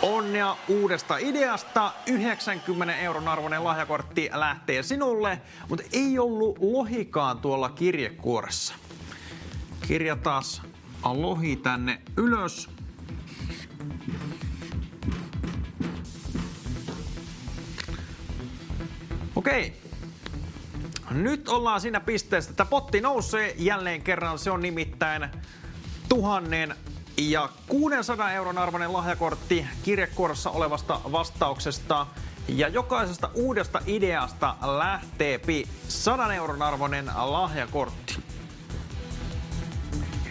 Speaker 1: Onnea uudesta ideasta. 90 € arvoinen lahjakortti lähtee sinulle, mutta ei ollut lohikaan tuolla kirjekuoressa. Kirjataan lohi tänne ylös. Okei. Nyt ollaan siinä pisteessä, että potti nousee jälleen kerran. Se on nimittäin 1600 € arvoinen lahjakortti kirjekuoressa olevasta vastauksesta. Ja jokaisesta uudesta ideasta lähtee 100 € arvoinen lahjakortti.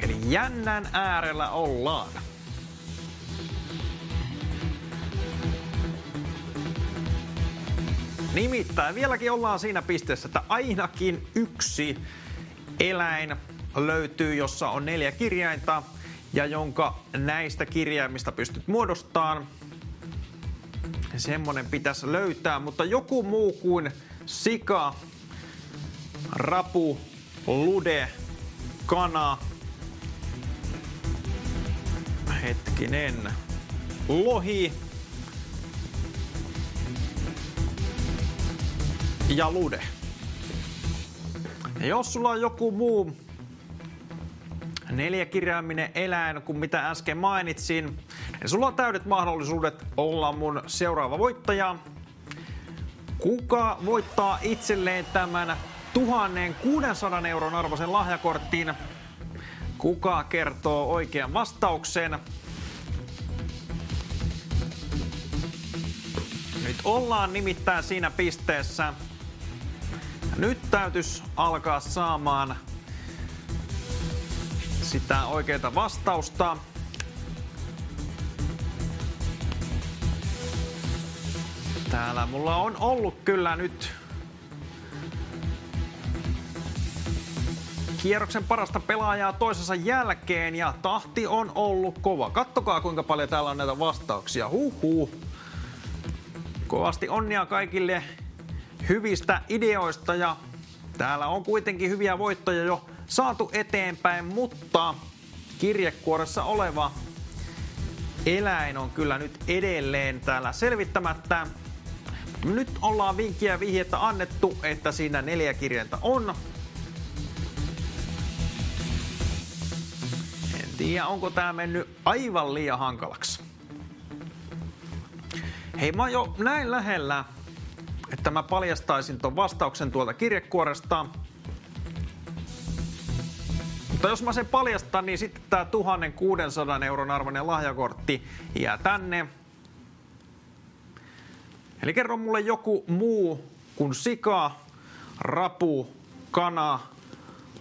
Speaker 1: Eli jännän äärellä ollaan. Nimittäin vieläkin ollaan siinä pisteessä, että ainakin yksi eläin löytyy, jossa on 4 kirjainta ja jonka näistä kirjaimista pystyt muodostamaan. Semmonen pitäisi löytää, mutta joku muu kuin sika, rapu, lude, kana, hetkinen, lohi ja lude. Ja jos sulla on joku muu 4-kirjaiminen eläin, kuin mitä äsken mainitsin. Ja sulla on täydet mahdollisuudet olla mun seuraava voittaja. Kuka voittaa itselleen tämän 1600 euron arvoisen lahjakortin? Kuka kertoo oikean vastauksen? Nyt ollaan nimittäin siinä pisteessä. Nyt täytyisi alkaa saamaan sitä oikeaa vastausta. Täällä mulla on ollut kyllä nyt kierroksen parasta pelaajaa toisensa jälkeen ja tahti on ollut kova. Kattokaa kuinka paljon täällä on näitä vastauksia. Kovasti onnea kaikille hyvistä ideoista ja täällä on kuitenkin hyviä voittoja jo saatu eteenpäin, mutta kirjekuoressa oleva eläin on kyllä nyt edelleen täällä selvittämättä. Nyt ollaan vinkkiä ja vihjettä annettu, että siinä 4 kirjainta on. En tiedä, onko tää mennyt aivan liian hankalaksi. Hei, mä oon jo näin lähellä, että mä paljastaisin ton vastauksen tuolta kirjekuoresta. Mutta jos mä sen paljastan, niin sitten tää 1600 euron arvoinen lahjakortti jää tänne. Eli kerro mulle joku muu kuin sika, rapu, kana,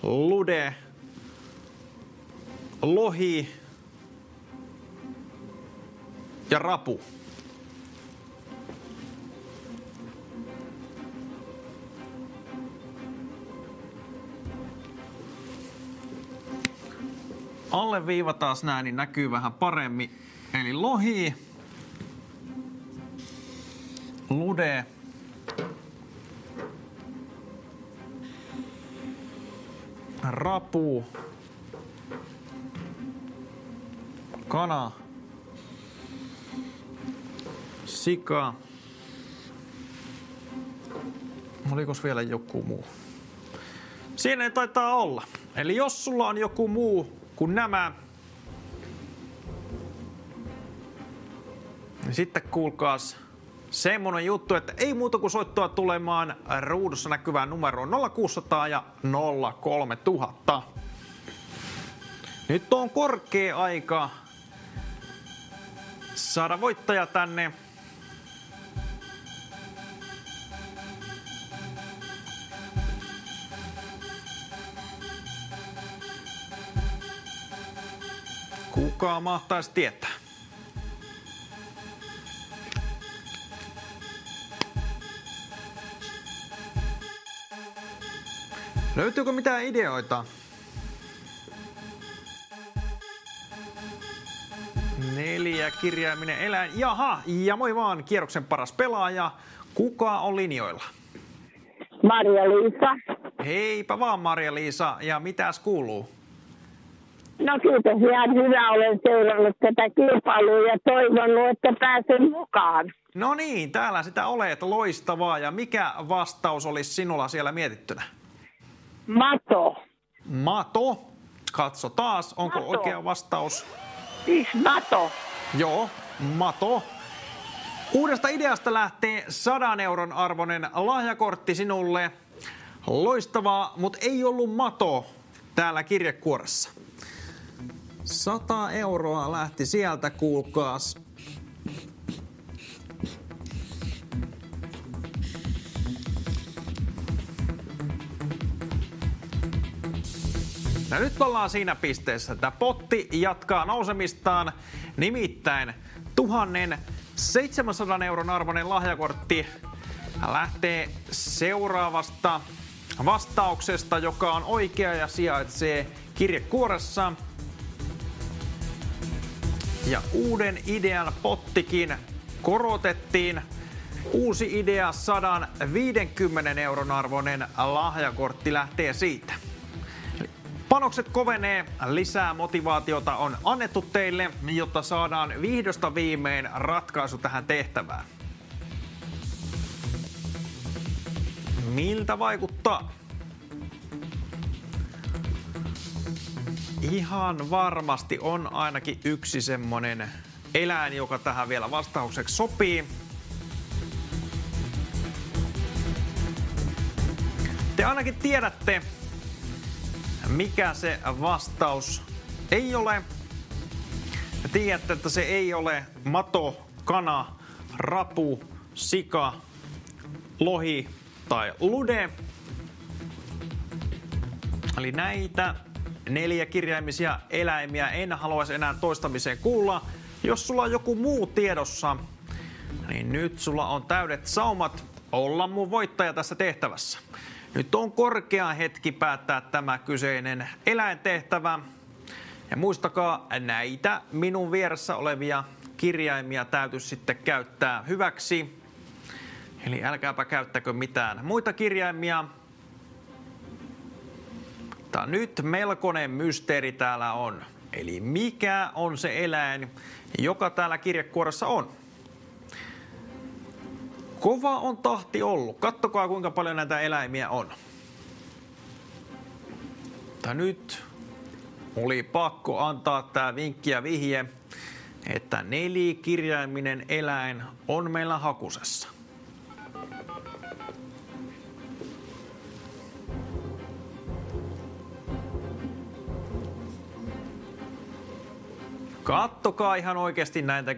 Speaker 1: lude, lohi ja rapu. Alleviivataan nää, niin näkyy vähän paremmin. Eli lohi, lude, rapu, kana, sika. Olikos vielä joku muu? Siinä ei taitaa olla. Eli jos sulla on joku muu kuin nämä, niin sitten kuulkaas semmonen juttu, että ei muuta kuin soittoa tulemaan ruudussa näkyvään numeroon 0600 ja 03000. Nyt on korkea aika saada voittaja tänne. Kuka mahtaisi tietää? Löytyykö mitään ideoita? 4-kirjaiminen eläin. Jaha, ja moi vaan, kierroksen paras pelaaja. Kuka on linjoilla?
Speaker 3: Maria-Liisa.
Speaker 1: Heipä vaan, Maria-Liisa. Ja mitäs kuuluu?
Speaker 3: No kiitos, ihan hyvä. Olen seurannut tätä kilpailua ja toivonut, että pääsen mukaan.
Speaker 1: No niin, täällä sitä olet. Loistavaa. Ja mikä vastaus olisi sinulla siellä mietittynä?
Speaker 3: Mato.
Speaker 1: Mato. Katso taas, onko
Speaker 3: mato.
Speaker 1: Oikea vastaus?
Speaker 3: Siis mato.
Speaker 1: Joo, mato. Uudesta ideasta lähtee 100 euron arvoinen lahjakortti sinulle. Loistavaa, mutta ei ollut mato täällä kirjekuoressa. 100 euroa lähti sieltä, kuulkaas. Ja nyt ollaan siinä pisteessä, että potti jatkaa nousemistaan. Nimittäin 1700 euron arvoinen lahjakortti lähtee seuraavasta vastauksesta, joka on oikea ja sijaitsee kirjekuoressa. Ja uuden idean pottikin korotettiin. Uusi idea 150 euron arvoinen lahjakortti lähtee siitä. Panokset kovenee, lisää motivaatiota on annettu teille, jotta saadaan vihdosta viimein ratkaisu tähän tehtävään. Miltä vaikuttaa? ihan varmasti on ainakin yksi semmonen eläin, joka tähän vielä vastaukseksi sopii. Te ainakin tiedätte, mikä se vastaus ei ole. Ja tiedätte, että se ei ole mato, kana, rapu, sika, lohi tai lude. Eli näitä 4 kirjaimisia eläimiä en haluaisi enää toistamiseen kuulla. Jos sulla on joku muu tiedossa, niin nyt sulla on täydet saumat olla mun voittaja tässä tehtävässä. Nyt on korkea hetki päättää tämä kyseinen eläintehtävä. Ja muistakaa, näitä minun vieressä olevia kirjaimia täytyy sitten käyttää hyväksi. Eli älkääpä käyttäkö mitään muita kirjaimia. Mutta nyt melkoinen mysteeri täällä on. Eli mikä on se eläin, joka täällä kirjekuoressa on? Kova on tahti ollut. Kattokaa, kuinka paljon näitä eläimiä on. Mutta nyt oli pakko antaa tämä vinkki ja vihje, että 4-kirjaiminen eläin on meillä hakusessa. Kattokaa ihan oikeasti näitä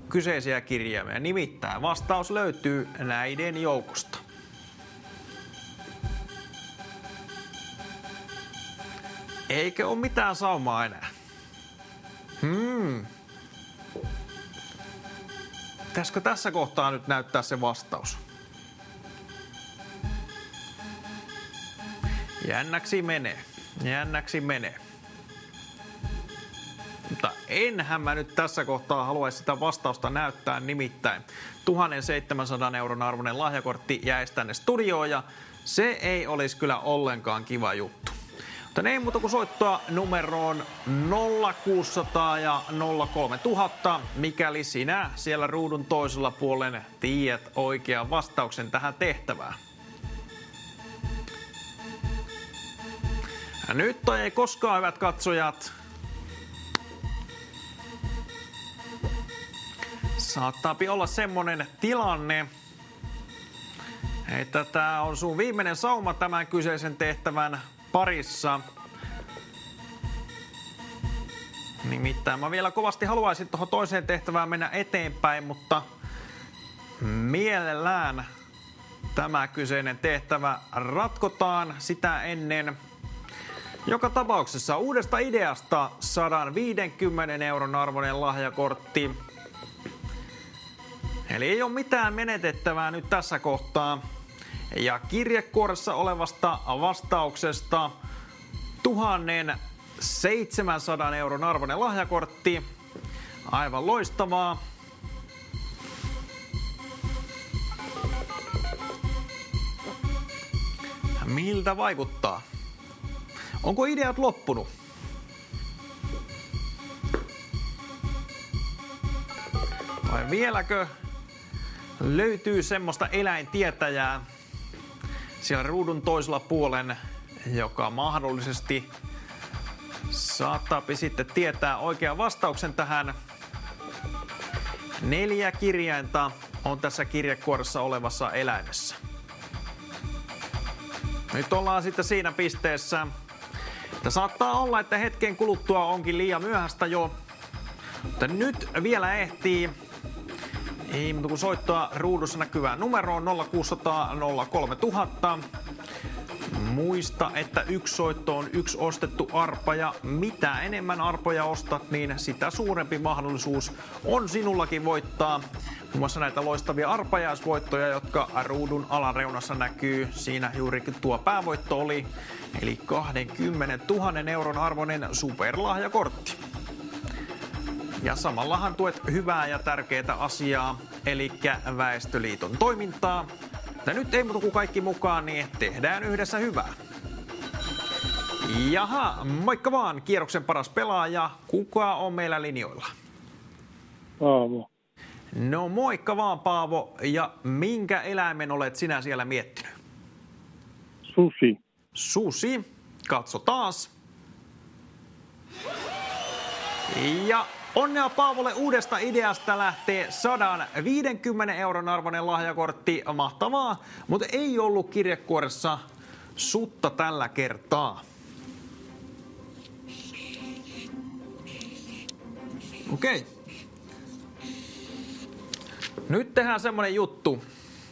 Speaker 1: kyseisiä kirjaimia. Nimittäin vastaus löytyy näiden joukosta. Eikö ole mitään saumaa enää? Pitäisikö tässä kohtaa nyt näyttää se vastaus? Jännäksi menee. Jännäksi menee. Mutta enhän mä nyt tässä kohtaa haluaisi sitä vastausta näyttää, nimittäin 1700 € arvoinen lahjakortti jäisi tänne studioon ja se ei olisi kyllä ollenkaan kiva juttu. Mutta ei muuta kuin soittaa numeroon 0600 ja 03000, mikäli sinä siellä ruudun toisella puolen tiedät oikean vastauksen tähän tehtävään. Ja nyt ei koskaan, hyvät katsojat. Saattaapi olla semmonen tilanne, että tää on sun viimeinen sauma tämän kyseisen tehtävän parissa. Nimittäin mä vielä kovasti haluaisin tuohon toiseen tehtävään mennä eteenpäin, mutta mielellään tämä kyseinen tehtävä ratkotaan sitä ennen. Joka tapauksessa uudesta ideasta 150 € arvoinen lahjakortti. Eli ei ole mitään menetettävää nyt tässä kohtaa. Ja kirjekuoressa olevasta vastauksesta 1700 € arvoinen lahjakortti. Aivan loistavaa. Miltä vaikuttaa? Onko ideat loppunut? Vai vieläkö löytyy semmoista eläintietäjää siellä ruudun toisella puolen, joka mahdollisesti saattaapi sitten tietää oikean vastauksen tähän? 4 kirjainta on tässä kirjekuoressa olevassa eläimessä. Nyt ollaan sitten siinä pisteessä, että saattaa olla, että hetken kuluttua onkin liian myöhäistä jo. Mutta nyt vielä ehtii. Ei muuta kuin soittaa ruudussa näkyvään numeroon 0600 03000. Muista, että yksi soitto on yksi ostettu arpa ja mitä enemmän arpoja ostat, niin sitä suurempi mahdollisuus on sinullakin voittaa. Muun muassa näitä loistavia arpajaisvoittoja, jotka ruudun alareunassa näkyy. Siinä juurikin tuo päävoitto oli, eli 20 000 € arvoinen superlahjakortti. Ja samallahan tuet hyvää ja tärkeää asiaa, eli Väestöliiton toimintaa. Ja nyt ei muuta kuin kaikki mukaan, niin tehdään yhdessä hyvää. Jaha, moikka vaan, kierroksen paras pelaaja. Kuka on meillä linjoilla?
Speaker 8: Paavo.
Speaker 1: No moikka vaan, Paavo. Ja minkä eläimen olet sinä siellä miettinyt?
Speaker 8: Susi.
Speaker 1: Susi. Katso taas. Ja onnea Paavolle uudesta ideasta, lähtee 150 euron arvoinen lahjakortti. Mahtavaa, mutta ei ollut kirjekuoressa sutta tällä kertaa. Okei. Nyt tehdään semmonen juttu,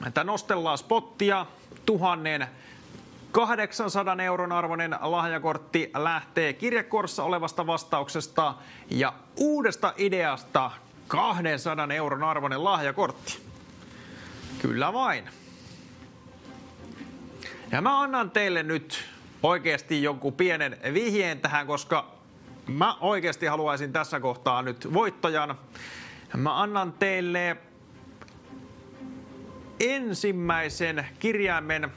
Speaker 1: että nostellaan spottia. 1800 euron arvoinen lahjakortti lähtee kirjekuoressa olevasta vastauksesta ja uudesta ideasta 200 euron arvoinen lahjakortti. Kyllä vain. Ja mä annan teille nyt oikeasti jonkun pienen vihjeen tähän, koska mä oikeasti haluaisin tässä kohtaa nyt voittajan. Mä annan teille ensimmäisen kirjaimen.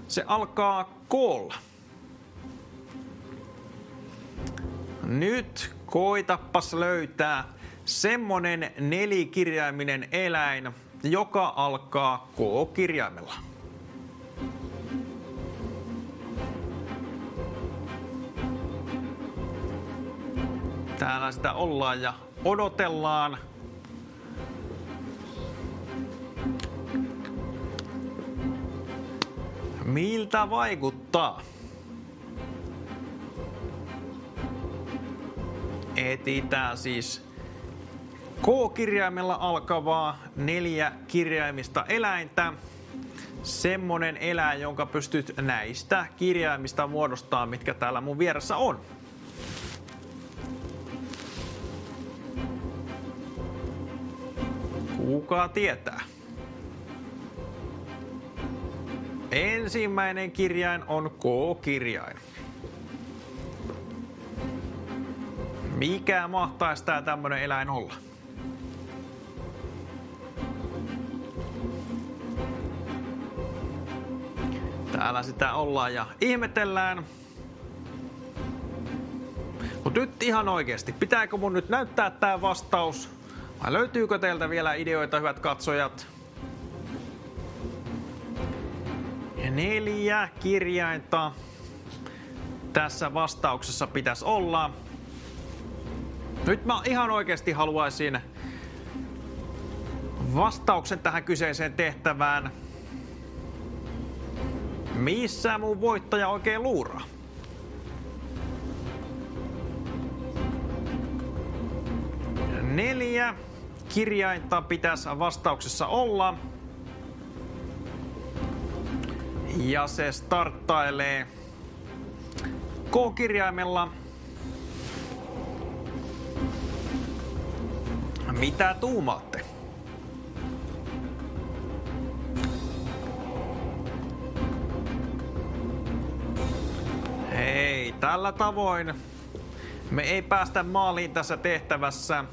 Speaker 1: Se alkaa K:lla. Nyt koitappas löytää semmonen nelikirjaiminen eläin, joka alkaa K-kirjaimella. Täällä sitä ollaan ja odotellaan. Miltä vaikuttaa? Etsitään siis K-kirjaimella alkavaa 4 kirjaimista eläintä. Semmonen eläin, jonka pystyt näistä kirjaimista muodostamaan, mitkä täällä mun vieressä on. Kuka tietää? Ensimmäinen kirjain on K-kirjain. Mikä mahtaisi tää tämmönen eläin olla? Täällä sitä ollaan ja ihmetellään. Mut nyt ihan oikeesti, pitääkö mun nyt näyttää tää vastaus? Vai löytyykö teiltä vielä ideoita, hyvät katsojat? 4 kirjainta tässä vastauksessa pitäisi olla. Nyt mä ihan oikeasti haluaisin vastauksen tähän kyseiseen tehtävään. Missä mun voittaja oikein luuraa? Neljä kirjainta pitäisi vastauksessa olla. Ja se starttailee K-kirjaimella. Mitä tuumaatte? Hei, tällä tavoin me ei päästä maaliin tässä tehtävässä.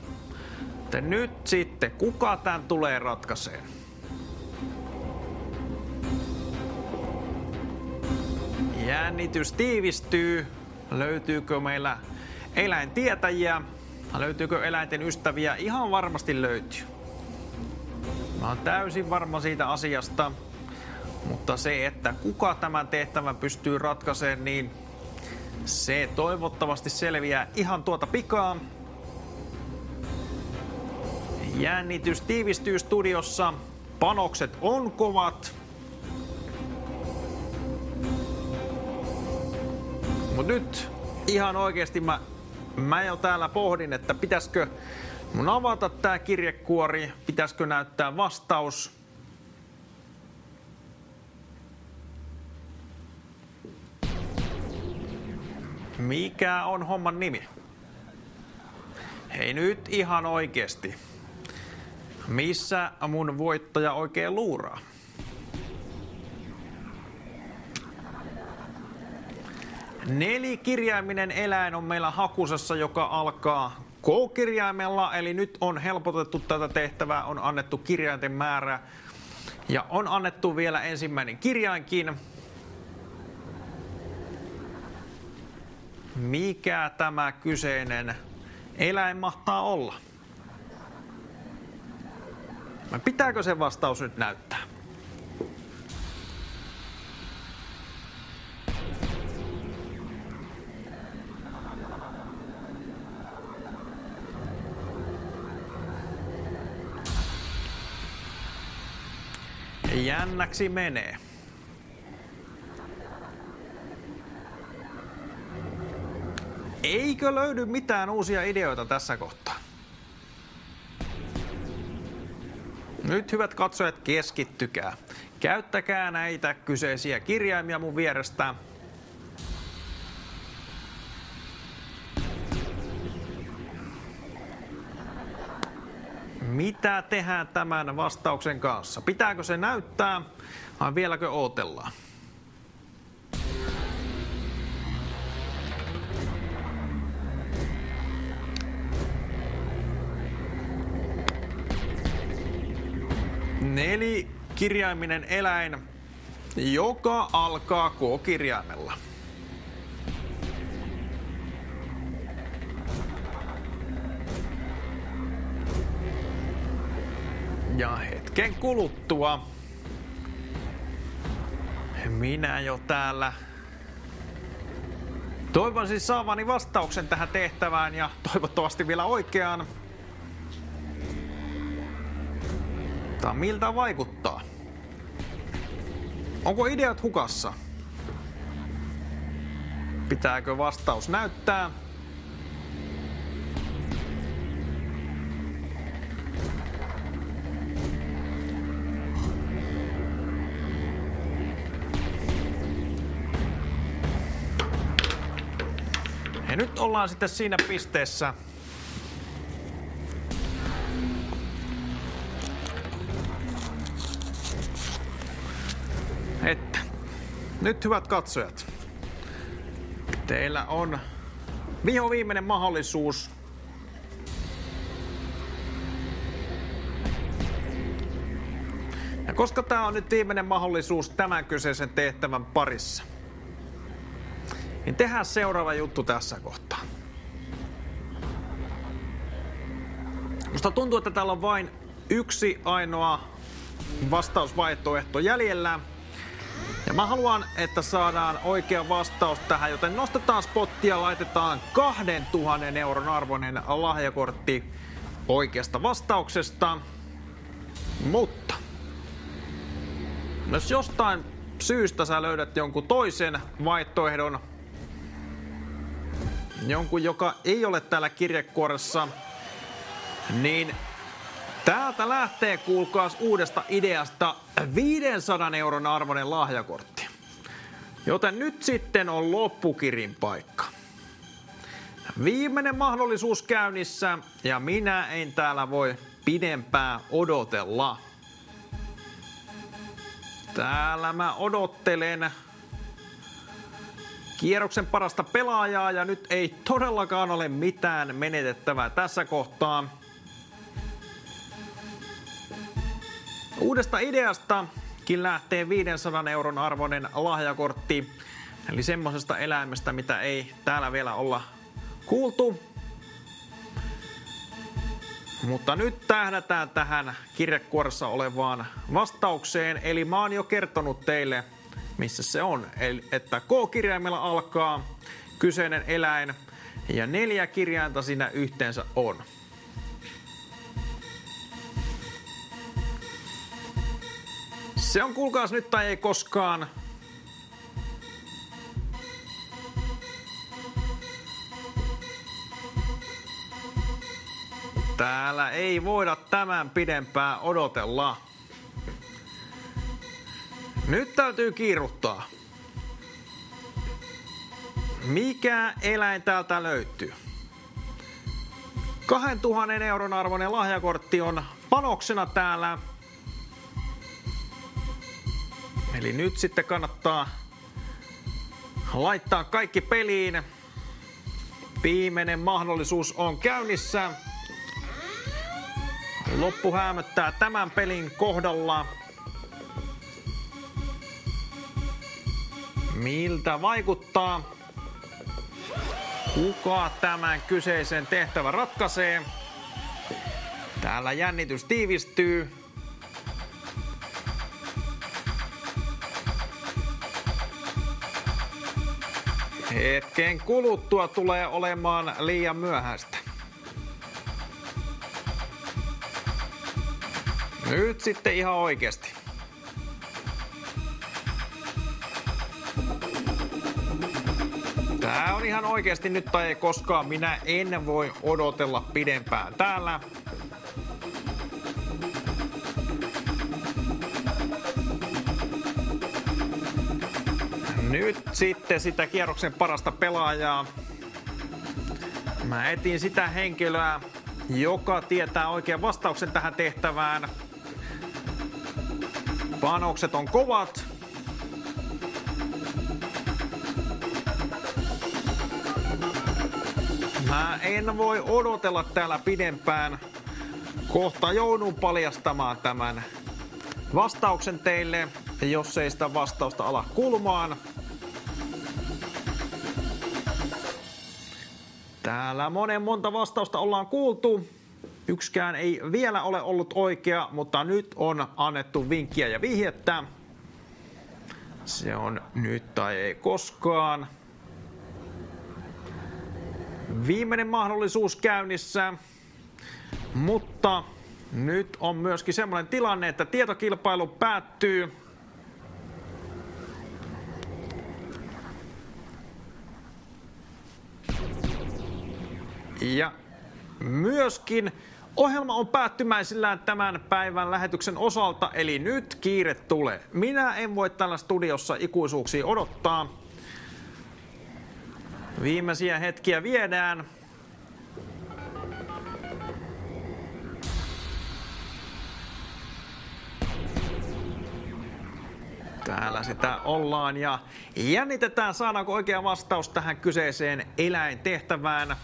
Speaker 1: Nyt sitten, kuka tän tulee ratkaiseen? Jännitys tiivistyy. Löytyykö meillä eläintietäjiä? Löytyykö eläinten ystäviä? Ihan varmasti löytyy. Mä oon täysin varma siitä asiasta. Mutta se, että kuka tämän tehtävän pystyy ratkaisemaan, niin se toivottavasti selviää ihan tuota pikaa. Jännitys tiivistyy studiossa. Panokset on kovat. Mut nyt ihan oikeesti mä jo täällä pohdin, että pitäisikö mun avata tää kirjekuori, pitäisikö näyttää vastaus. Mikä on homman nimi? Hei nyt ihan oikeesti. Missä mun voittaja oikein luuraa? Nelikirjaiminen eläin on meillä hakusessa, joka alkaa K-kirjaimella, eli nyt on helpotettu tätä tehtävää, on annettu kirjainten määrä ja on annettu vielä ensimmäinen kirjainkin. Mikä tämä kyseinen eläin mahtaa olla? Pitääkö se vastaus nyt näyttää? Jännäksi menee. Eikö löydy mitään uusia ideoita tässä kohtaa? Nyt hyvät katsojat, keskittykää. Käyttäkää näitä kyseisiä kirjaimia mun vierestä. Mitä tehdään tämän vastauksen kanssa? Pitääkö se näyttää vai vieläkö odotellaan? Nelikirjaiminen eläin, joka alkaa K-kirjaimella. Ja hetken kuluttua minä jo täällä toivon siis saavani vastauksen tähän tehtävään ja toivottavasti vielä oikean. Mutta miltä vaikuttaa? Onko ideat hukassa? Pitääkö vastaus näyttää? Ja nyt ollaan sitten siinä pisteessä, että nyt hyvät katsojat, teillä on vihoviimeinen mahdollisuus ja koska tämä on nyt viimeinen mahdollisuus tämän kyseisen tehtävän parissa, niin tehdään seuraava juttu tässä kohtaa. Musta tuntuu, että täällä on vain yksi ainoa vastausvaihtoehto jäljellä. Ja mä haluan, että saadaan oikea vastaus tähän, joten nostetaan spottia ja laitetaan 2000 euron arvoinen lahjakortti oikeasta vastauksesta. Mutta jos jostain syystä sä löydät jonkun toisen vaihtoehdon, jonkun, joka ei ole täällä kirjekuoressa, niin täältä lähtee, kuulkaas, uudesta ideasta 500 euron arvoinen lahjakortti. Joten nyt sitten on loppukirin paikka. Viimeinen mahdollisuus käynnissä ja minä en täällä voi pidempään odotella. Täällä mä odottelen kierroksen parasta pelaajaa ja nyt ei todellakaan ole mitään menetettävää tässä kohtaa. Uudesta ideastakin lähtee 500 euron arvoinen lahjakortti, eli semmosesta eläimestä, mitä ei täällä vielä olla kuultu. Mutta nyt tähdätään tähän kirjekuoressa olevaan vastaukseen, eli mä oon jo kertonut teille, missä se on. Eli että K-kirjaimella alkaa kyseinen eläin ja 4 kirjainta siinä yhteensä on. Se on, kuulkaas, nyt tai ei koskaan. Täällä ei voida tämän pidempään odotella. Nyt täytyy kiiruttaa. Mikä eläin täältä löytyy? 2000 euron arvoinen lahjakortti on panoksena täällä. Eli nyt sitten kannattaa laittaa kaikki peliin. Viimeinen mahdollisuus on käynnissä. Loppu häämöttää tämän pelin kohdalla. Miltä vaikuttaa? Kuka tämän kyseisen tehtävän ratkaisee? Täällä jännitys tiivistyy. Hetken kuluttua tulee olemaan liian myöhäistä. Nyt sitten ihan oikeasti. Tää on ihan oikeesti nyt tai ei koskaan. Minä en voi odotella pidempään täällä. Nyt sitten sitä kierroksen parasta pelaajaa. Mä etin sitä henkilöä, joka tietää oikean vastauksen tähän tehtävään. Panokset on kovat. Mä en voi odotella täällä pidempään. Kohta joudun paljastamaan tämän vastauksen teille, jos ei sitä vastausta ala kulmaan. Täällä monta vastausta ollaan kuultu. Yksikään ei vielä ole ollut oikea, mutta nyt on annettu vinkkiä ja vihjettä. Se on nyt tai ei koskaan. Viimeinen mahdollisuus käynnissä, mutta nyt on myöskin semmoinen tilanne, että tietokilpailu päättyy. Ja myöskin ohjelma on päättymäisillään tämän päivän lähetyksen osalta, eli nyt kiire tulee. Minä en voi täällä studiossa ikuisuuksia odottaa. Viimeisiä hetkiä viedään. Täällä sitä ollaan ja jännitetään, saadaanko oikea vastaus tähän kyseiseen eläintehtävään.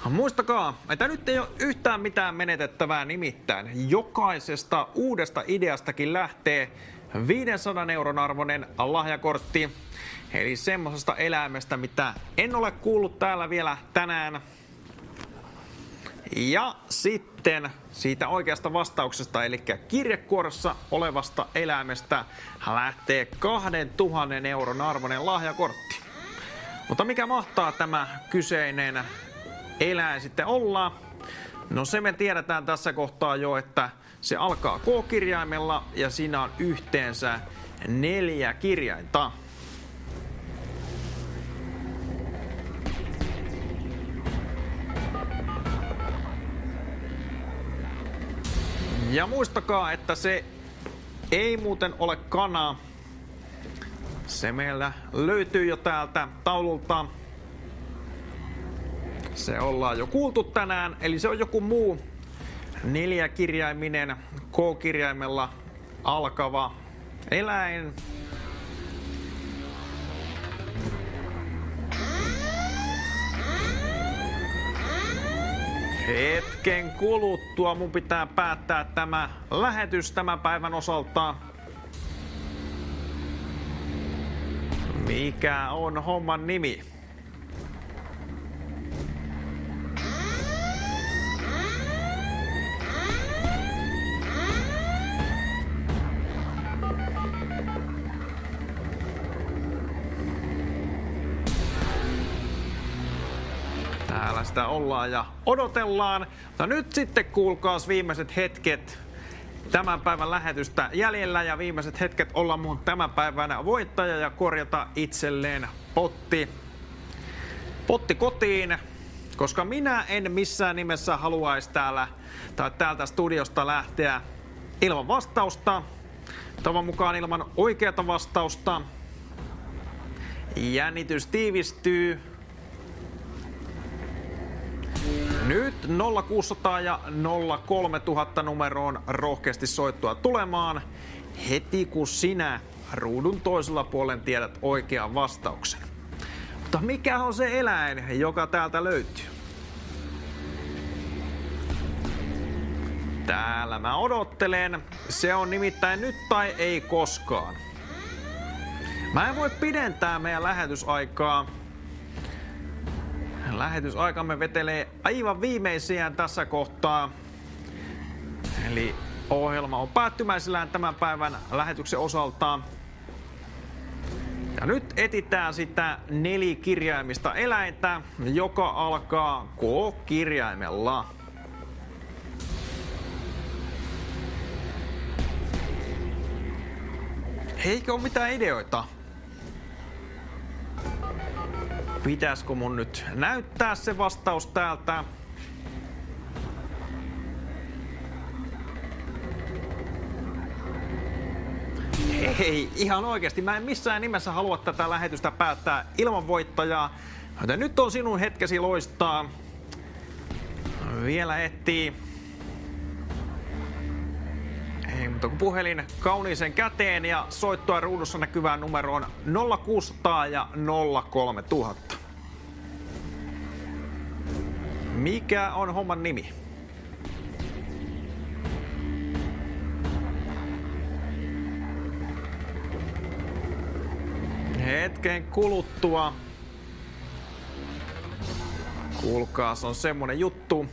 Speaker 1: Muistakaa, että nyt ei ole yhtään mitään menetettävää, nimittäin jokaisesta uudesta ideastakin lähtee 500 euron arvoinen lahjakortti. Eli semmosesta eläimestä, mitä en ole kuullut täällä vielä tänään. Ja sitten siitä oikeasta vastauksesta, eli kirjekuoressa olevasta eläimestä, lähtee 2000 euron arvoinen lahjakortti. Mutta mikä mahtaa tämä kyseinen eläin sitten olla? No se me tiedetään tässä kohtaa jo, että se alkaa K-kirjaimella ja siinä on yhteensä 4 kirjainta. Ja muistakaa, että se ei muuten ole kana. Se meillä löytyy jo täältä taululta. Se ollaan jo kuultu tänään, eli se on joku muu 4-kirjaiminen K-kirjaimella alkava eläin. Hetken kuluttua mun pitää päättää tämä lähetys tämän päivän osalta. Mikä on homman nimi? Täällä sitä ollaan ja odotellaan. Mutta nyt sitten kuulkaas viimeiset hetket tämän päivän lähetystä jäljellä ja viimeiset hetket olla mun tämän päivän voittaja ja korjata itselleen potti kotiin, koska minä en missään nimessä haluaisi täältä studiosta lähteä ilman vastausta, tavan mukaan ilman oikeata vastausta. Jännitys tiivistyy. Nyt 0600 ja 03000 numeroon rohkeasti soittua tulemaan heti kun sinä ruudun toisella puolen tiedät oikean vastauksen. Mutta mikä on se eläin, joka täältä löytyy? Täällä mä odottelen. Se on nimittäin nyt tai ei koskaan. Mä en voi pidentää meidän lähetysaikaa. Lähetysaikamme vetelee aivan viimeisiään tässä kohtaa. Eli ohjelma on päättymäisillään tämän päivän lähetyksen osalta. Ja nyt etsitään sitä 4-kirjaimista eläintä, joka alkaa K-kirjaimella. Eikö ole mitään ideoita? Pitäisikö mun nyt näyttää se vastaus täältä? Ei, ihan oikeasti. Mä en missään nimessä halua tätä lähetystä päättää ilman voittajaa. Joten nyt on sinun hetkesi loistaa. Vielä ehtii. Ei mutta kun puhelin kauniisen käteen ja soittoa ruudussa näkyvään numeroon 0600 ja 03000. Mikä on homman nimi? Hetken kuluttua. Kuulkaas, on semmonen juttu.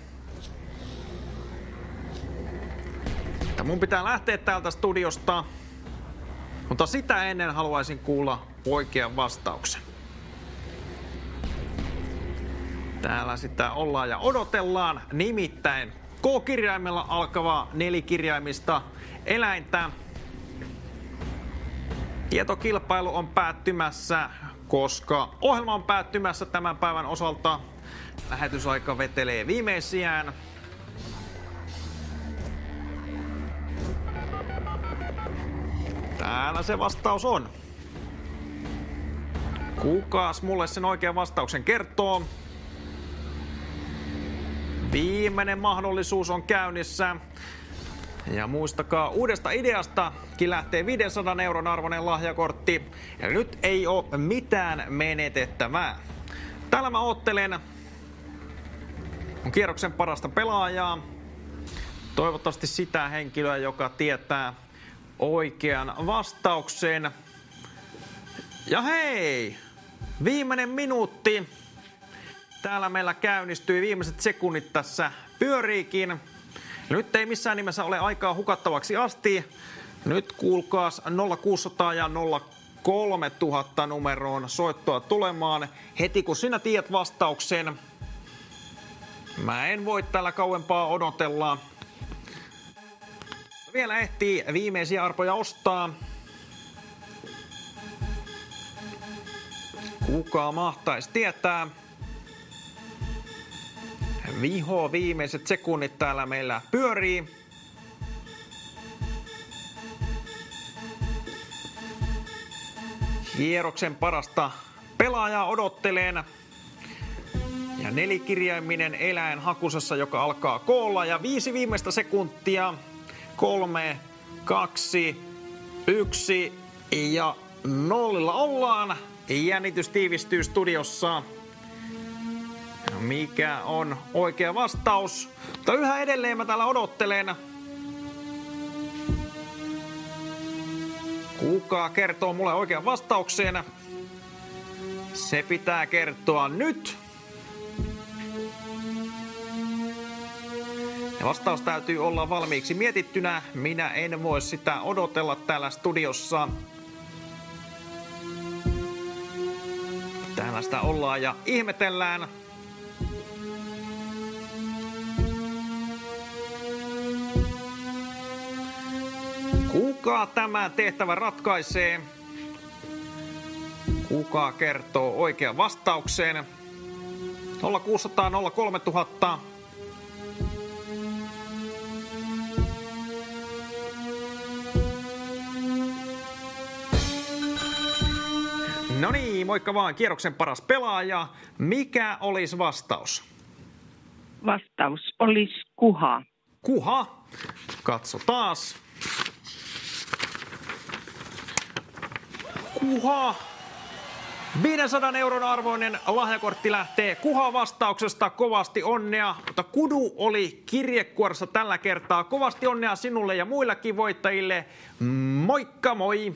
Speaker 1: Että mun pitää lähteä täältä studiosta. Mutta sitä ennen haluaisin kuulla oikean vastauksen. Täällä sitä ollaan ja odotellaan. Nimittäin K-kirjaimella alkavaa nelikirjaimista eläintä. Tietokilpailu on päättymässä, koska ohjelma on päättymässä tämän päivän osalta. Lähetysaika vetelee viimeisiään. Täällä se vastaus on. Kukas mulle sen oikean vastauksen kertoo? Viimeinen mahdollisuus on käynnissä. Ja muistakaa, uudesta ideastakin lähtee 500 € arvoinen lahjakortti. Ja nyt ei ole mitään menetettävää. Täällä mä oottelen kierroksen parasta pelaajaa. Toivottavasti sitä henkilöä, joka tietää oikean vastauksen. Ja hei! Viimeinen minuutti. Täällä meillä käynnistyi, viimeiset sekunnit tässä pyöriikin. Nyt ei missään nimessä ole aikaa hukattavaksi asti. Nyt kuulkaas 0600 ja 03000 numeroon soittoa tulemaan. Heti kun sinä tiedät vastauksen. Mä en voi täällä kauempaa odotella. Vielä ehtii viimeisiä arpoja ostaa. Kuka mahtaisi tietää? Viho viimeiset sekunnit täällä meillä pyörii. Kierroksen parasta pelaajaa odottelen. Ja nelikirjaiminen eläin hakusessa, joka alkaa koolla. Ja 5 viimeistä sekuntia. 3, 2, 1 ja 0 ollaan. Jännitys tiivistyy studiossa. Mikä on oikea vastaus? Mutta yhä edelleen mä täällä odottelen. Kuka kertoo mulle oikean vastauksen? Se pitää kertoa nyt. Ja vastaus täytyy olla valmiiksi mietittynä. Minä en voi sitä odotella täällä studiossa. Täällä sitä ollaan ja ihmetellään. Kuka tämä tehtävä ratkaisee? Kuka kertoo oikean vastauksen? 0600 03000. No niin, moikka vaan, kierroksen paras pelaaja. Mikä olisi vastaus?
Speaker 12: Vastaus olisi kuha.
Speaker 1: Kuha? Katso taas. Kuha. 500 € arvoinen lahjakortti lähtee Kuha-vastauksesta. Kovasti onnea. Mutta Kudu oli kirjekuoressa tällä kertaa. Kovasti onnea sinulle ja muillekin voittajille. Moikka moi!